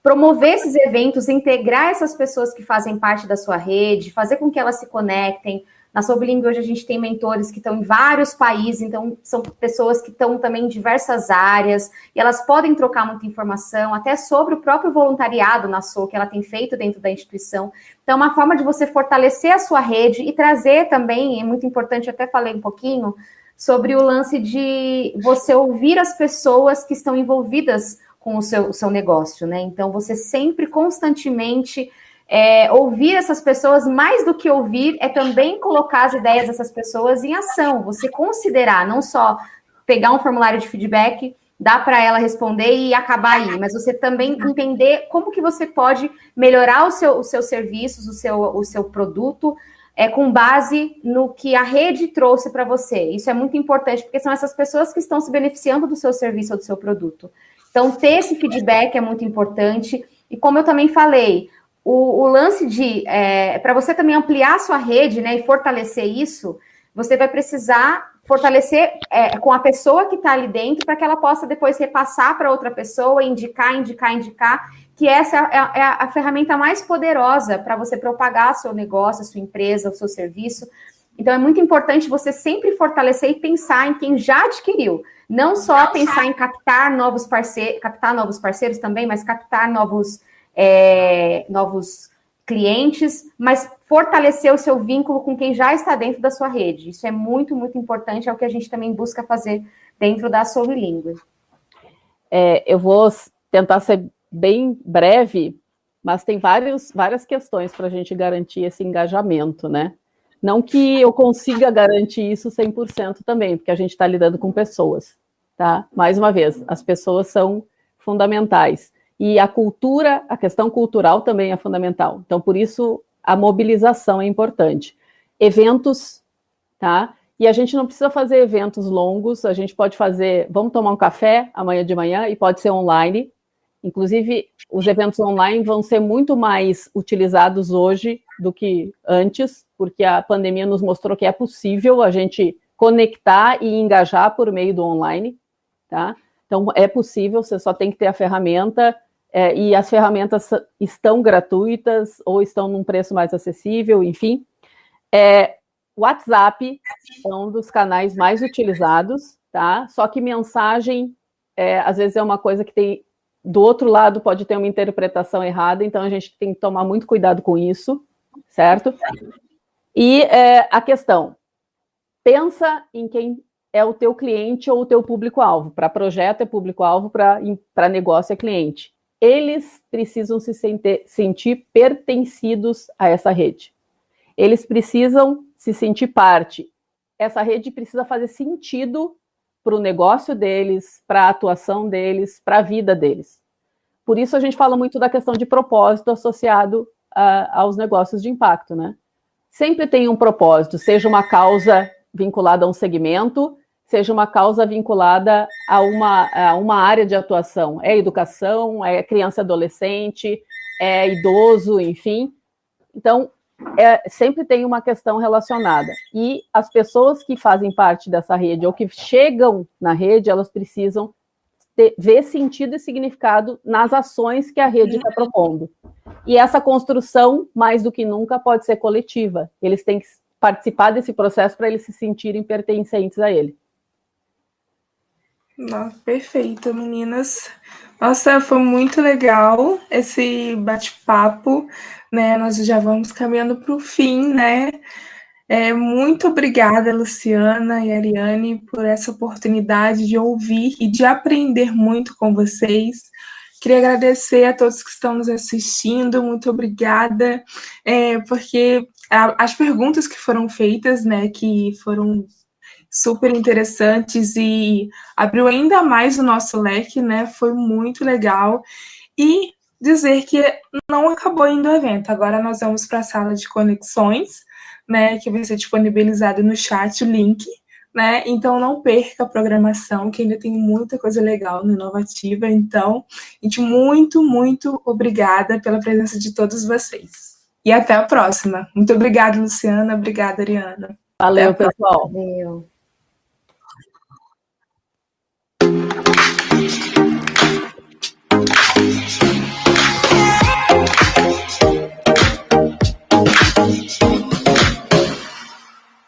promover esses eventos, integrar essas pessoas que fazem parte da sua rede, fazer com que elas se conectem. Na Sobilingue hoje a gente tem mentores que estão em vários países, então são pessoas que estão também em diversas áreas, e elas podem trocar muita informação, até sobre o próprio voluntariado na SO, que ela tem feito dentro da instituição. Então, é uma forma de você fortalecer a sua rede e trazer também, é muito importante, até falei um pouquinho, sobre o lance de você ouvir as pessoas que estão envolvidas com o seu negócio, né? Então, você sempre, constantemente, ouvir essas pessoas, mais do que ouvir, é também colocar as ideias dessas pessoas em ação, você considerar, não só pegar um formulário de feedback, dar para ela responder e acabar aí, mas você também entender como que você pode melhorar os seus serviços, o seu produto, com base no que a rede trouxe para você. Isso é muito importante, porque são essas pessoas que estão se beneficiando do seu serviço ou do seu produto. Então, ter esse feedback é muito importante. E como eu também falei, o lance de... para você também ampliar a sua rede, né, e fortalecer isso, você vai precisar fortalecer com a pessoa que está ali dentro, para que ela possa depois repassar para outra pessoa, indicar, que essa é a ferramenta mais poderosa para você propagar seu negócio, a sua empresa, o seu serviço. Então, é muito importante você sempre fortalecer e pensar em quem já adquiriu. Não só pensar em captar novos parceiros também, mas captar novos clientes, mas fortalecer o seu vínculo com quem já está dentro da sua rede. Isso é muito, muito importante, é o que a gente também busca fazer dentro da Sobilingue. Eu vou tentar ser bem breve, mas tem várias questões para a gente garantir esse engajamento, né? Não que eu consiga garantir isso 100% também, porque a gente está lidando com pessoas, tá? Mais uma vez, as pessoas são fundamentais. E a questão cultural também é fundamental. Então, por isso, a mobilização é importante. Eventos, tá? E a gente não precisa fazer eventos longos, a gente pode fazer, vamos tomar um café amanhã de manhã, e pode ser online. Inclusive, os eventos online vão ser muito mais utilizados hoje do que antes, porque a pandemia nos mostrou que é possível a gente conectar e engajar por meio do online, tá? Então, é possível, você só tem que ter a ferramenta, e as ferramentas estão gratuitas ou estão num preço mais acessível, enfim. WhatsApp é um dos canais mais utilizados, tá? Só que mensagem, às vezes, é uma coisa que tem... Do outro lado, pode ter uma interpretação errada, então a gente tem que tomar muito cuidado com isso, certo? E a questão, pensa em quem é o teu cliente ou o teu público-alvo. Para projeto é público-alvo, para negócio é cliente. Eles precisam se sentir pertencidos a essa rede. Eles precisam se sentir parte. essa rede precisa fazer sentido para o negócio deles, para a atuação deles, para a vida deles. Por isso a gente fala muito da questão de propósito associado aos negócios de impacto, né? Sempre tem um propósito, seja uma causa vinculada a um segmento, seja uma causa vinculada a uma área de atuação. É educação, é criança e adolescente, é idoso, enfim. Então, sempre tem uma questão relacionada. E as pessoas que fazem parte dessa rede ou que chegam na rede, elas precisam ver sentido e significado nas ações que a rede está propondo. E essa construção, mais do que nunca, pode ser coletiva. Eles têm que participar desse processo para eles se sentirem pertencentes a ele. Nossa, perfeito, meninas. Nossa, foi muito legal esse bate-papo, né? Nós já vamos caminhando para o fim, né? Muito obrigada, Luciana e Ariane, por essa oportunidade de ouvir e de aprender muito com vocês. Queria agradecer a todos que estão nos assistindo, muito obrigada, porque as perguntas que foram feitas, né, que foram super interessantes e abriu ainda mais o nosso leque, né, foi muito legal. E dizer que não acabou ainda o evento, agora nós vamos para a sala de conexões, né, que vai ser disponibilizado no chat o link, né? Então não perca a programação, que ainda tem muita coisa legal no Inovativa. Então, gente, muito, muito obrigada pela presença de todos vocês. E até a próxima. Muito obrigada, Luciana. Obrigada, Ariana. Valeu, pessoal. Valeu.